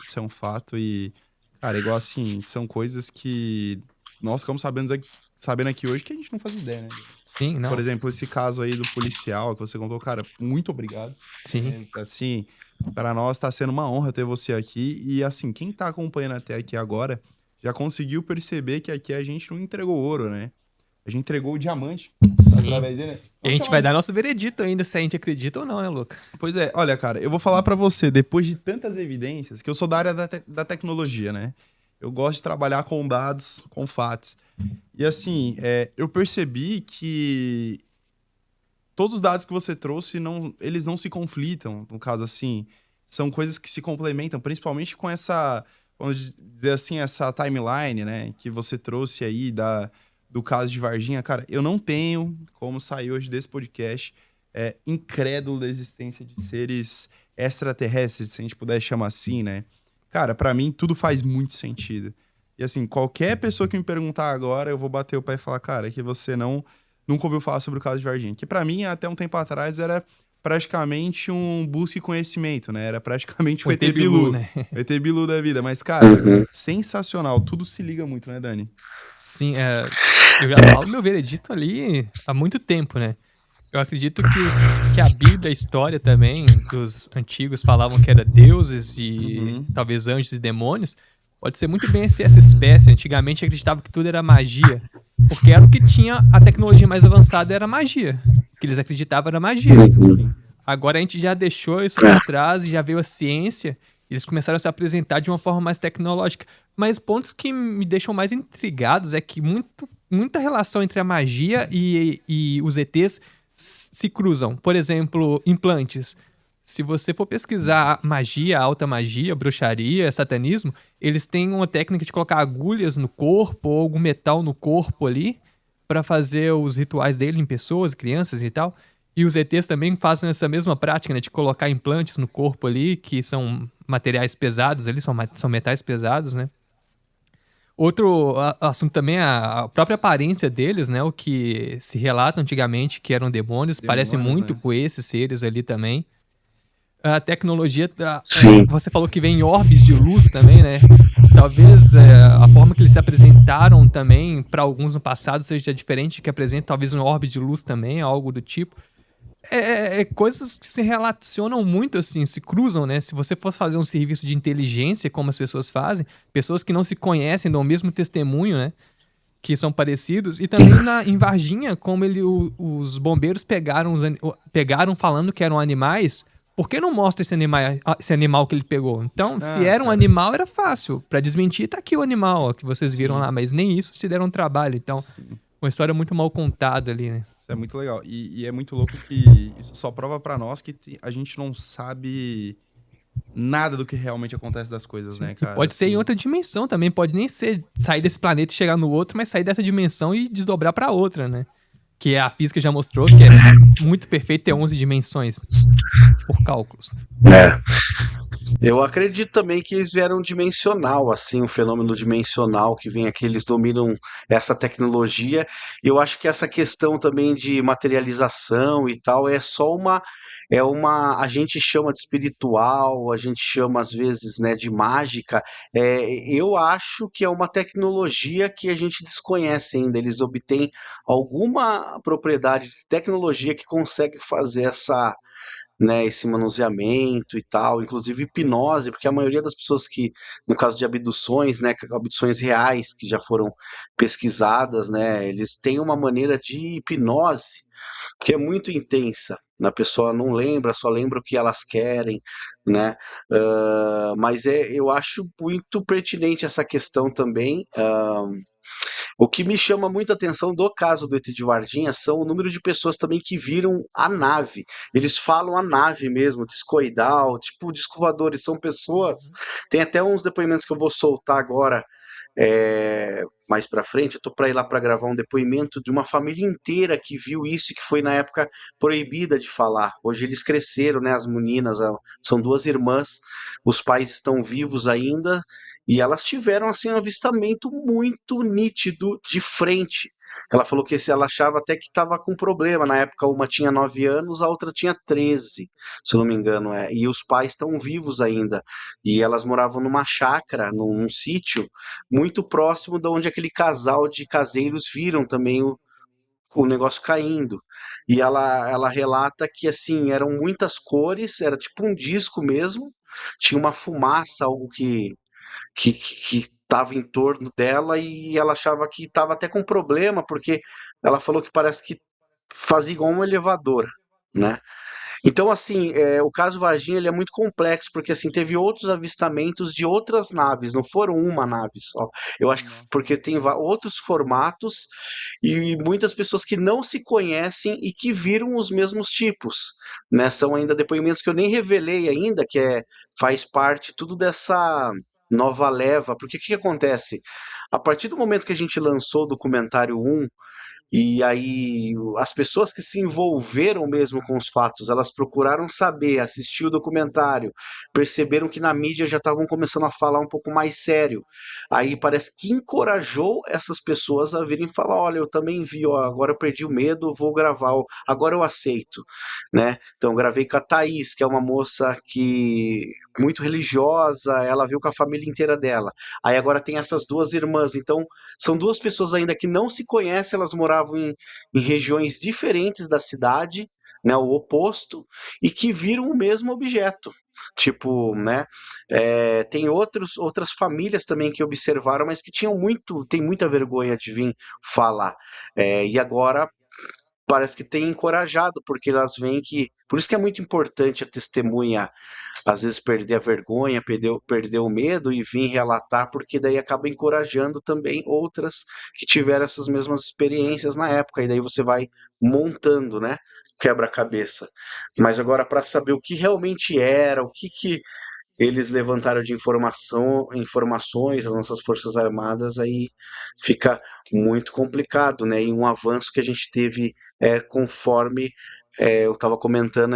Speaker 1: isso é um fato, e, cara, igual assim, são coisas que nós ficamos sabendo aqui hoje que a gente não faz ideia, né?
Speaker 2: Sim,
Speaker 1: Por
Speaker 2: não.
Speaker 1: exemplo, esse caso aí do policial que você contou, cara, muito obrigado.
Speaker 2: Sim.
Speaker 1: Assim, para nós tá sendo uma honra ter você aqui, e assim, quem tá acompanhando até aqui agora já conseguiu perceber que aqui a gente não entregou ouro, né? A gente entregou o diamante
Speaker 2: Sim.
Speaker 1: através dele.
Speaker 2: E a gente vai dar nosso veredito ainda, se a gente acredita ou não, né, Luca?
Speaker 1: Pois é, olha, cara, eu vou falar pra você, depois de tantas evidências, que eu sou da área da tecnologia, né? Eu gosto de trabalhar com dados, com fatos. E assim, eu percebi que todos os dados que você trouxe, eles não se conflitam, no caso assim. São coisas que se complementam, principalmente com essa, vamos dizer assim, essa timeline, né? Que você trouxe aí do caso de Varginha. Cara, eu não tenho como sair hoje desse podcast incrédulo da existência de seres extraterrestres, se a gente puder chamar assim, né? Cara, pra mim tudo faz muito sentido. E assim, qualquer pessoa que me perguntar agora, eu vou bater o pé e falar, cara, que você nunca ouviu falar sobre o caso de Varginha. Que pra mim, até um tempo atrás, era praticamente um busca e conhecimento, né? Era praticamente o ET Bilu,
Speaker 2: né?
Speaker 1: o ET Bilu da vida. Mas, cara, sensacional. Tudo se liga muito, né, Dani?
Speaker 2: Sim, eu já falo meu veredito ali há muito tempo, né? Eu acredito que a Bíblia, a história também, dos antigos falavam que era deuses e talvez anjos e demônios. Pode ser muito bem essa espécie. Antigamente acreditava que tudo era magia, porque era o que tinha a tecnologia mais avançada, era magia. O que eles acreditavam era magia. Agora a gente já deixou isso para trás e já veio a ciência. Eles começaram a se apresentar de uma forma mais tecnológica. Mas pontos que me deixam mais intrigados é que muita relação entre a magia e os ETs se cruzam. Por exemplo, implantes. Se você for pesquisar magia, alta magia, bruxaria, satanismo, eles têm uma técnica de colocar agulhas no corpo ou algum metal no corpo ali para fazer os rituais dele em pessoas, crianças e tal. E os ETs também fazem essa mesma prática, né, de colocar implantes no corpo ali, que são materiais pesados ali, são metais pesados, né? Outro assunto também é a própria aparência deles, né? O que se relata antigamente que eram demônios parece muito, né, com esses seres ali também. A tecnologia, você falou que vem em orbes de luz também, né? Talvez a forma que eles se apresentaram também, para alguns no passado, seja diferente que apresenta talvez um orbe de luz também, algo do tipo. Coisas que se relacionam muito, assim, se cruzam, né? Se você fosse fazer um serviço de inteligência, como as pessoas fazem, pessoas que não se conhecem dão o mesmo testemunho, né? Que são parecidos. E também em Varginha, como os bombeiros pegaram falando que eram animais, Por que não mostra esse animal que ele pegou? Então, se era um
Speaker 1: cara.
Speaker 2: animal, era fácil. Pra desmentir, tá aqui o animal ó, que vocês viram
Speaker 1: Sim.
Speaker 2: lá. Mas nem isso se deram trabalho. Então,
Speaker 1: Sim.
Speaker 2: uma história muito mal contada ali, né?
Speaker 1: Isso é muito legal. E é muito louco que isso só prova pra nós que a gente não sabe nada do que realmente acontece das coisas, né,
Speaker 2: E
Speaker 1: cara?
Speaker 2: pode ser em
Speaker 1: Assim,
Speaker 2: outra dimensão também. Pode nem ser sair desse planeta e chegar no outro, mas sair dessa dimensão e desdobrar pra outra, né? Que a física já mostrou que é muito perfeito ter 11 dimensões por cálculos.
Speaker 3: É. Eu acredito também que eles vieram dimensional, assim, um fenômeno dimensional que vem aqui, eles dominam essa tecnologia. Eu acho que essa questão também de materialização e tal a gente chama de espiritual, a gente chama às vezes, né, de mágica. Eu acho que é uma tecnologia que a gente desconhece ainda. Eles obtêm alguma propriedade de tecnologia que consegue fazer né, esse manuseamento e tal, inclusive hipnose, porque a maioria das pessoas que, no caso de abduções, né, abduções reais que já foram pesquisadas, né, eles têm uma maneira de hipnose que é muito intensa. A pessoa não lembra, só lembra o que elas querem, né? Mas eu acho muito pertinente essa questão também. O que me chama muita atenção do caso do ET de Varginha são o número de pessoas também que viram a nave. Eles falam a nave mesmo, discoidal, tipo disco voador, são pessoas. Tem até uns depoimentos que eu vou soltar agora, mais pra frente. Eu tô para ir lá para gravar um depoimento de uma família inteira que viu isso e que foi na época proibida de falar. Hoje eles cresceram, né? As meninas, são duas irmãs, os pais estão vivos ainda e elas tiveram assim um avistamento muito nítido de frente. Ela falou que ela achava até que estava com problema. Na época, uma tinha 9 anos, a outra tinha 13, se eu não me engano. E os pais estão vivos ainda. E elas moravam numa chácara, num sítio, muito próximo de onde aquele casal de caseiros viram também o negócio caindo. E ela relata que assim eram muitas cores, era tipo um disco mesmo, tinha uma fumaça, algo que estava em torno dela e ela achava que estava até com problema, porque ela falou que parece que fazia igual um elevador, né? Então, assim, o caso Varginha ele é muito complexo, porque assim, teve outros avistamentos de outras naves, não foram uma nave só. Eu acho que
Speaker 1: nossa.
Speaker 3: porque tem outros formatos e muitas pessoas que não se conhecem e que viram os mesmos tipos, né? São ainda depoimentos que eu nem revelei ainda, faz parte tudo dessa nova leva, porque o que acontece? A partir do momento que a gente lançou o documentário 1, e aí, as pessoas que se envolveram mesmo com os fatos, elas procuraram saber, assistir o documentário, perceberam que na mídia já estavam começando a falar um pouco mais sério. Aí parece que encorajou essas pessoas a virem falar: olha, eu também vi, ó, agora eu perdi o medo, vou gravar, ó, agora eu aceito, né? Então, eu gravei com a Thaís, que é uma moça que muito religiosa, ela viu com a família inteira dela. Aí agora tem essas duas irmãs, então são duas pessoas ainda que não se conhecem, elas moravam em regiões diferentes da cidade, né, o oposto, e que viram o mesmo objeto. Tipo, né? Tem outras famílias também que observaram, mas que tem muita vergonha de vir falar. E agora parece que tem encorajado, porque elas veem que. Por isso que é muito importante a testemunha às vezes perder a vergonha, perder o medo e vir relatar, porque daí acaba encorajando também outras que tiveram essas mesmas experiências na época, e daí você vai montando, né? Quebra-cabeça. Mas agora, para saber o que realmente era, o que eles levantaram de informações, as nossas Forças Armadas, aí fica muito complicado, né? E um avanço que a gente teve conforme eu estava comentando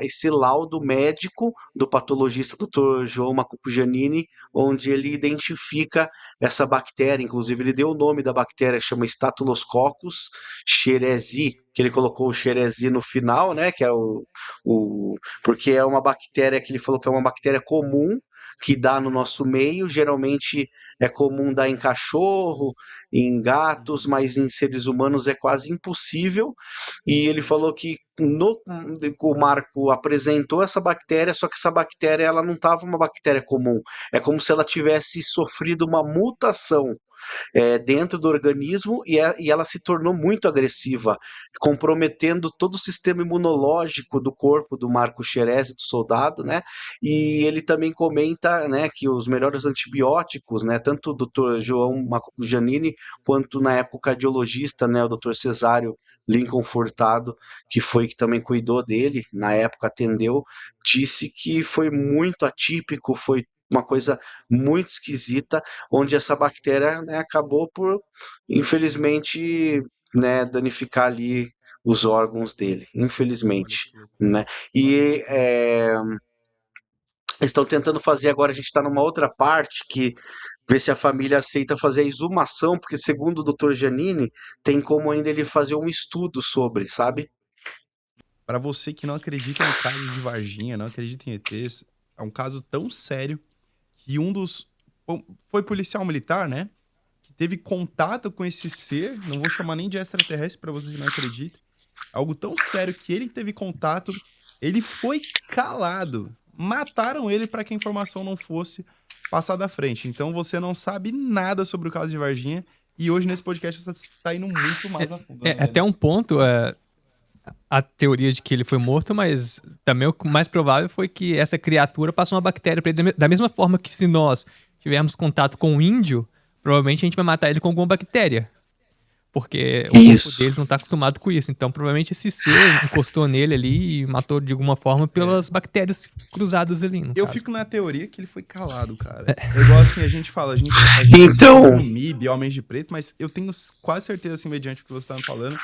Speaker 3: esse laudo médico do patologista Dr. João Macuco Giannini, onde ele identifica essa bactéria, inclusive ele deu o nome da bactéria, chama Staphylococcus sherezi, que ele colocou o sherezi no final, né, que é porque é uma bactéria que ele falou que é uma bactéria comum que dá no nosso meio, geralmente é comum dar em cachorro, em gatos, mas em seres humanos é quase impossível. E ele falou que o Marco apresentou essa bactéria, só que essa bactéria ela não estava uma bactéria comum. É como se ela tivesse sofrido uma mutação. dentro do organismo e ela se tornou muito agressiva, comprometendo todo o sistema imunológico do corpo do Marco Xerez, do soldado, né? E ele também comenta, né, que os melhores antibióticos, né, tanto o Dr. João Giannini quanto na época o cardiologista, né, o Dr. Cesário Lincoln Furtado, que foi que também cuidou dele, na época atendeu, disse que foi muito atípico, foi uma coisa muito esquisita, onde essa bactéria, né, acabou por, infelizmente, né, danificar ali os órgãos dele,
Speaker 1: Olha
Speaker 3: infelizmente,
Speaker 1: que loucura.
Speaker 3: né? E estão tentando fazer agora, a gente está numa outra parte que ver se a família aceita fazer a exumação, porque segundo o Dr. Giannini, tem como ainda ele fazer um estudo sobre, sabe?
Speaker 1: Pra você que não acredita no caso de Varginha, não acredita em ETs, é um caso tão sério que bom, foi policial militar, né? Que teve contato com esse ser, não vou chamar nem de extraterrestre pra você que não acredita. Algo tão sério que ele teve contato, ele foi calado. Mataram ele pra que a informação não fosse passada à frente. Então você não sabe nada sobre o caso de Varginha. E hoje nesse podcast você tá indo muito mais a fundo, né,
Speaker 2: Até
Speaker 1: velho?
Speaker 2: um ponto, a teoria de que ele foi morto, mas também o mais provável foi que essa criatura passou uma bactéria pra ele. Da mesma forma que se nós tivermos contato com um índio, provavelmente a gente vai matar ele com alguma bactéria. Porque o corpo
Speaker 3: Isso.
Speaker 2: deles não tá acostumado com isso. Então, provavelmente esse ser encostou nele ali e matou de alguma forma pelas bactérias cruzadas ali, no
Speaker 1: Eu
Speaker 2: caso.
Speaker 1: fico na teoria que ele foi calado, cara. É igual assim, a gente fala, a gente assiste
Speaker 3: Então,
Speaker 1: muito no MIB, Homens de Preto, mas eu tenho quase certeza, assim, mediante o que você tá me falando,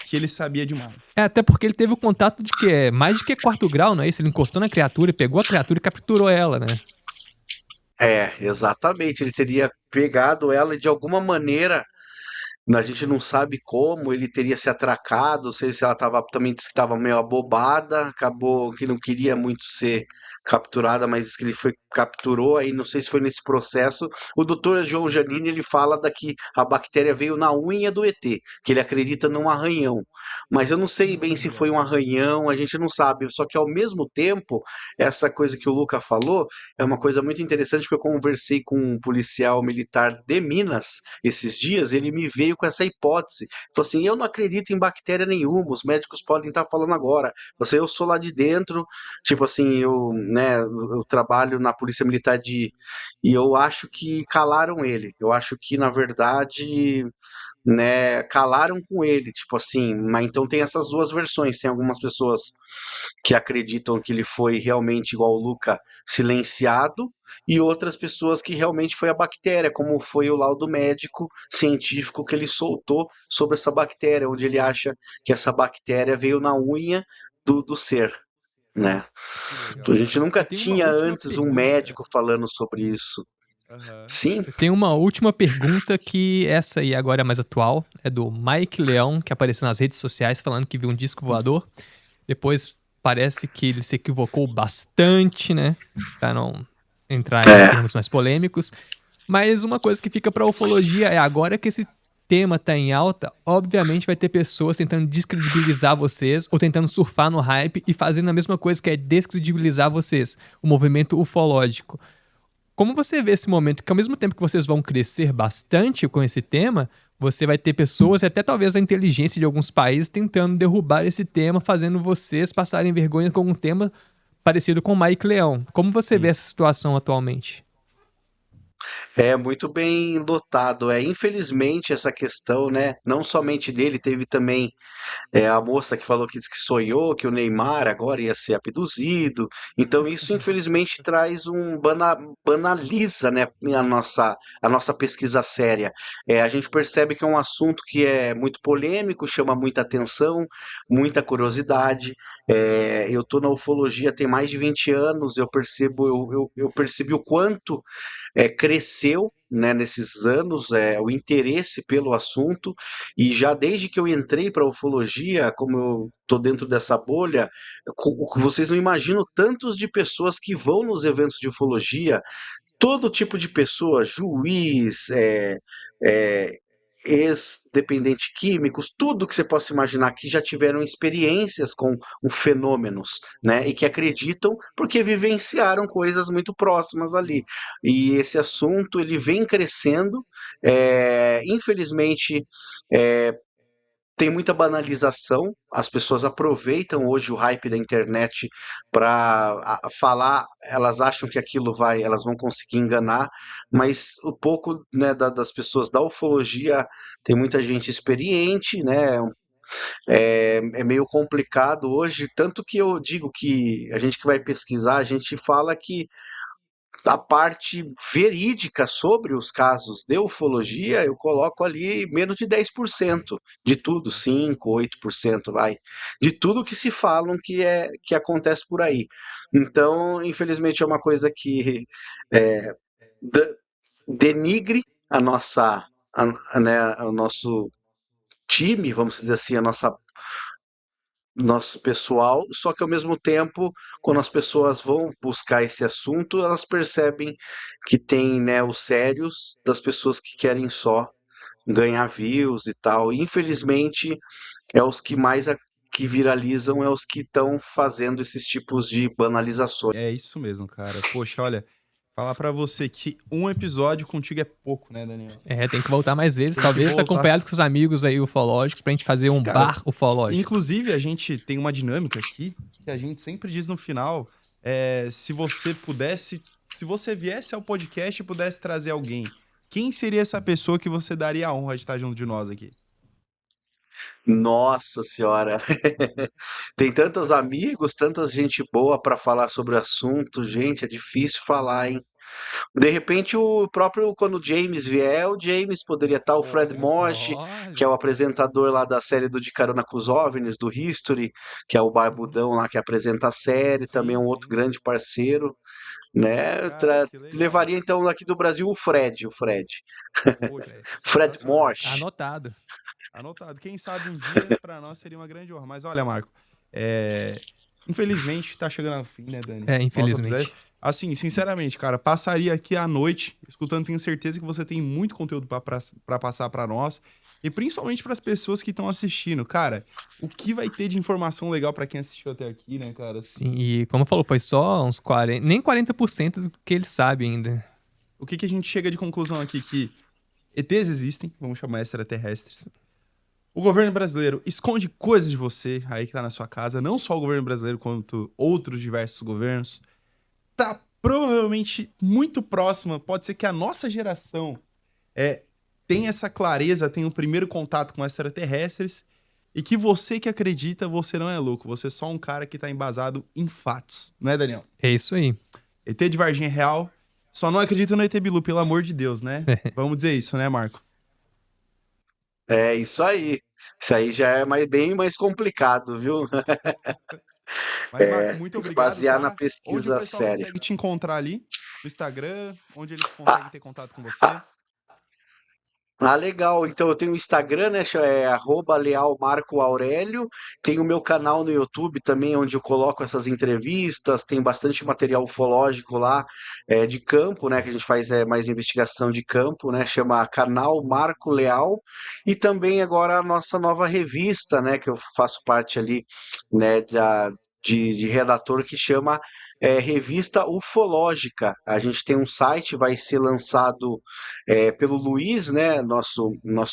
Speaker 1: que ele sabia demais.
Speaker 2: Até porque ele teve o contato de que é mais de que quarto grau, não é isso? Ele encostou na criatura, pegou a criatura e capturou ela, né?
Speaker 3: exatamente, ele teria pegado ela e de alguma maneira a gente não sabe como ele teria se atracado, não sei se ela também disse que estava meio abobada, acabou que não queria muito ser capturada, mas disse que ele capturou, aí não sei se foi nesse processo. O doutor João Janine, ele fala que a bactéria veio na unha do ET, que ele acredita num arranhão. Mas eu não sei bem se foi um arranhão, a gente não sabe. Só que ao mesmo tempo, essa coisa que o Luca falou é uma coisa muito interessante, porque eu conversei com um policial militar de Minas esses dias, ele me veio com essa hipótese. Falou assim: eu não acredito em bactéria nenhuma, os médicos podem estar falando agora. Você, eu sou lá de dentro, tipo assim, eu trabalho na Polícia Militar e eu acho que calaram ele. Eu acho que, na verdade, né, calaram com ele, tipo assim, mas então tem essas duas versões, tem algumas pessoas que acreditam que ele foi realmente igual o Luca, silenciado, e outras pessoas que realmente foi a bactéria, como foi o laudo médico científico que ele soltou sobre essa bactéria, onde ele acha que essa bactéria veio na unha do ser, né?
Speaker 1: Que
Speaker 3: Então, a
Speaker 1: legal,
Speaker 3: gente
Speaker 1: cara.
Speaker 3: nunca
Speaker 2: Eu tenho uma
Speaker 3: tinha
Speaker 2: última
Speaker 3: antes um
Speaker 2: pergunta.
Speaker 3: médico falando sobre isso.
Speaker 1: Aham.
Speaker 3: Sim?
Speaker 2: Eu tenho uma última pergunta que essa aí agora é mais atual. É do Mike Leão, que apareceu nas redes sociais falando que viu um disco voador. Depois parece que ele se equivocou bastante, né? Pra não entrar em
Speaker 3: É.
Speaker 2: termos mais polêmicos. Mas uma coisa que fica pra ufologia é agora que esse tema tá em alta, obviamente vai ter pessoas tentando descredibilizar vocês ou tentando surfar no hype e fazendo a mesma coisa que é descredibilizar vocês, o movimento ufológico. Como você vê esse momento que ao mesmo tempo que vocês vão crescer bastante com esse tema, você vai ter pessoas e até talvez a inteligência de alguns países tentando derrubar esse tema, fazendo vocês passarem vergonha com um tema parecido com o Mike Leão. Como você vê
Speaker 1: Sim.
Speaker 2: essa situação atualmente?
Speaker 3: É muito bem lotado. Infelizmente essa questão, né? Não somente dele, teve também a moça que falou que disse que sonhou que o Neymar agora ia ser abduzido. Então isso infelizmente traz banaliza, né, a nossa pesquisa séria. A gente percebe que é um assunto que é muito polêmico, chama muita atenção, muita curiosidade. Eu estou na ufologia tem mais de 20 anos, eu percebi o quanto cresceu, né, nesses anos o interesse pelo assunto, e já desde que eu entrei para a ufologia, como eu estou dentro dessa bolha, vocês não imaginam tantos de pessoas que vão nos eventos de ufologia, todo tipo de pessoa, juiz, é, ex-dependentes químicos, tudo que você possa imaginar que já tiveram experiências com fenômenos, né? E que acreditam porque vivenciaram coisas muito próximas ali. E esse assunto ele vem crescendo, infelizmente. é, Tem muita banalização, as pessoas aproveitam hoje o hype da internet para falar, elas acham que elas vão conseguir enganar, mas o pouco, né, das pessoas da ufologia, tem muita gente experiente, né, é meio complicado hoje, tanto que eu digo que a gente que vai pesquisar, a gente fala que a parte verídica sobre os casos de ufologia, eu coloco ali menos de 10% de tudo, 5, 8% vai, de tudo que se falam que acontece por aí. Então, infelizmente, é uma coisa que é, denigre a nossa, né, o nosso time, vamos dizer assim, a nosso pessoal, só que ao mesmo tempo, quando as pessoas vão buscar esse assunto, elas percebem que tem, né, os sérios das pessoas que querem só ganhar views e tal. E, infelizmente, é os que mais que viralizam, é os que estão fazendo esses tipos de banalizações.
Speaker 1: É isso mesmo, cara. Poxa, olha, falar pra você que um episódio contigo é pouco, né, Daniel?
Speaker 2: Tem que voltar mais vezes,
Speaker 1: Tem que
Speaker 2: talvez
Speaker 1: voltar.
Speaker 2: acompanhado com seus amigos aí ufológicos pra gente fazer um
Speaker 1: Cara,
Speaker 2: bar ufológico.
Speaker 1: Inclusive, a gente tem uma dinâmica aqui que a gente sempre diz no final: se você viesse ao podcast e pudesse trazer alguém, quem seria essa pessoa que você daria a honra de estar junto de nós aqui?
Speaker 3: Nossa senhora, tem tantos amigos, tanta gente boa para falar sobre o assunto, gente, é difícil falar, hein? De repente, o próprio, quando o James vier, o James poderia estar, o Fred Mosh, que é o
Speaker 2: Olha,
Speaker 3: apresentador lá da série do De Carona com os OVNIs, do History, que é o barbudão lá que apresenta a série, também é
Speaker 1: Sim,
Speaker 3: um outro
Speaker 1: sim.
Speaker 3: grande parceiro, né?
Speaker 1: Cara, que legal.
Speaker 3: Levaria então aqui do Brasil o Fred.
Speaker 1: Poxa,
Speaker 3: Fred
Speaker 1: sensacional.
Speaker 3: Mosh.
Speaker 2: anotado.
Speaker 1: Anotado. Quem sabe um dia, pra nós, seria uma grande honra. Mas olha, Marco, infelizmente tá chegando ao fim, né, Dani?
Speaker 2: Infelizmente.
Speaker 1: Assim, sinceramente, cara, passaria aqui à noite escutando, tenho certeza que você tem muito conteúdo pra passar pra nós. E principalmente pras pessoas que estão assistindo. Cara, o que vai ter de informação legal pra quem assistiu até aqui, né, cara?
Speaker 2: Sim, e como falou, foi só uns 40, nem 40% do que ele sabe ainda.
Speaker 1: O que a gente chega de conclusão aqui? Que ETs existem, vamos chamar extraterrestres. O governo brasileiro esconde coisas de você aí que tá na sua casa, não só o governo brasileiro, quanto outros diversos governos. Tá provavelmente muito próxima, pode ser que a nossa geração tenha essa clareza, tenha o primeiro contato com extraterrestres, e que você que acredita, você não é louco, você é só um cara que tá embasado em fatos, não é, Daniel?
Speaker 2: É isso aí.
Speaker 1: ET de Varginha é real, só não acredita no ET Bilu, pelo amor de Deus, né? Vamos dizer isso, né, Marco?
Speaker 3: É isso aí. Isso aí já é bem mais complicado, viu?
Speaker 1: Mas, Marco, muito obrigado,
Speaker 3: Basear na
Speaker 1: tá? Onde o
Speaker 3: pesquisa
Speaker 1: pessoal
Speaker 3: séria.
Speaker 1: consegue te encontrar ali? No Instagram? Onde eles conseguem
Speaker 3: Ah,
Speaker 1: ter contato com você?
Speaker 3: legal. Então eu tenho o Instagram, né? @lealmarcoaurélio. Tem o meu canal no YouTube também, onde eu coloco essas entrevistas. Tem bastante material ufológico lá, de campo, né? Que a gente faz mais investigação de campo, né? Chama Canal Marco Leal. E também agora a nossa nova revista, né? Que eu faço parte ali, né? De redator que chama Revista Ufológica. A gente tem um site, vai ser lançado pelo Luiz, né, nosso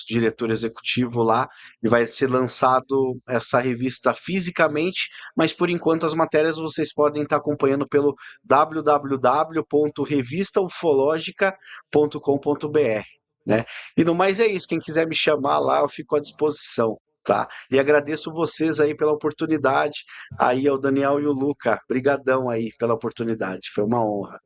Speaker 3: diretor executivo lá, e vai ser lançado essa revista fisicamente, mas por enquanto as matérias vocês podem estar acompanhando pelo www.revistaufologica.com.br, né? E no mais é isso, quem quiser me chamar lá, eu fico à disposição. Tá? E agradeço vocês aí pela oportunidade, aí ao Daniel e o Luca, brigadão aí pela oportunidade, foi uma honra.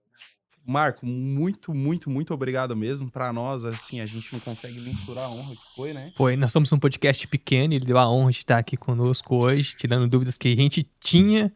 Speaker 1: Marco, muito, muito, muito obrigado mesmo. Pra nós, assim, a gente não consegue mensurar a honra que foi, né?
Speaker 2: Nós somos um podcast pequeno, ele deu a honra de estar aqui conosco hoje, tirando dúvidas que a gente tinha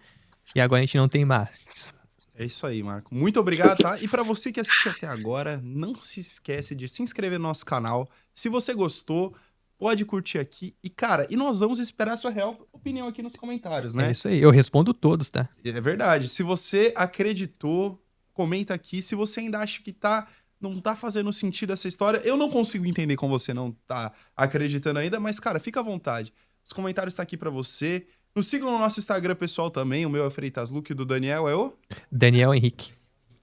Speaker 2: e agora a gente não tem mais.
Speaker 1: É isso aí, Marco. Muito obrigado, tá? E pra você que assistiu até agora, não se esquece de se inscrever no nosso canal. Se você gostou, pode curtir aqui. E, cara, nós vamos esperar a sua real opinião aqui nos comentários, né?
Speaker 2: É isso aí, eu respondo todos, tá?
Speaker 1: É verdade. Se você acreditou, comenta aqui. Se você ainda acha que tá não tá fazendo sentido essa história. Eu não consigo entender como você não tá acreditando ainda, mas, cara, fica à vontade. Os comentários tá aqui pra você. Nos sigam no nosso Instagram pessoal também. O meu é Freitas Luke, do Daniel é o...
Speaker 2: Daniel Henrique.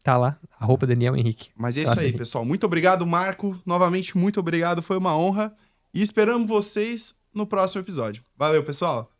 Speaker 2: Tá lá, Daniel Henrique.
Speaker 1: Mas é
Speaker 2: Então,
Speaker 1: isso aí,
Speaker 2: assim,
Speaker 1: pessoal. Muito obrigado, Marco. Novamente, muito obrigado. Foi uma honra. E esperamos vocês no próximo episódio. Valeu, pessoal.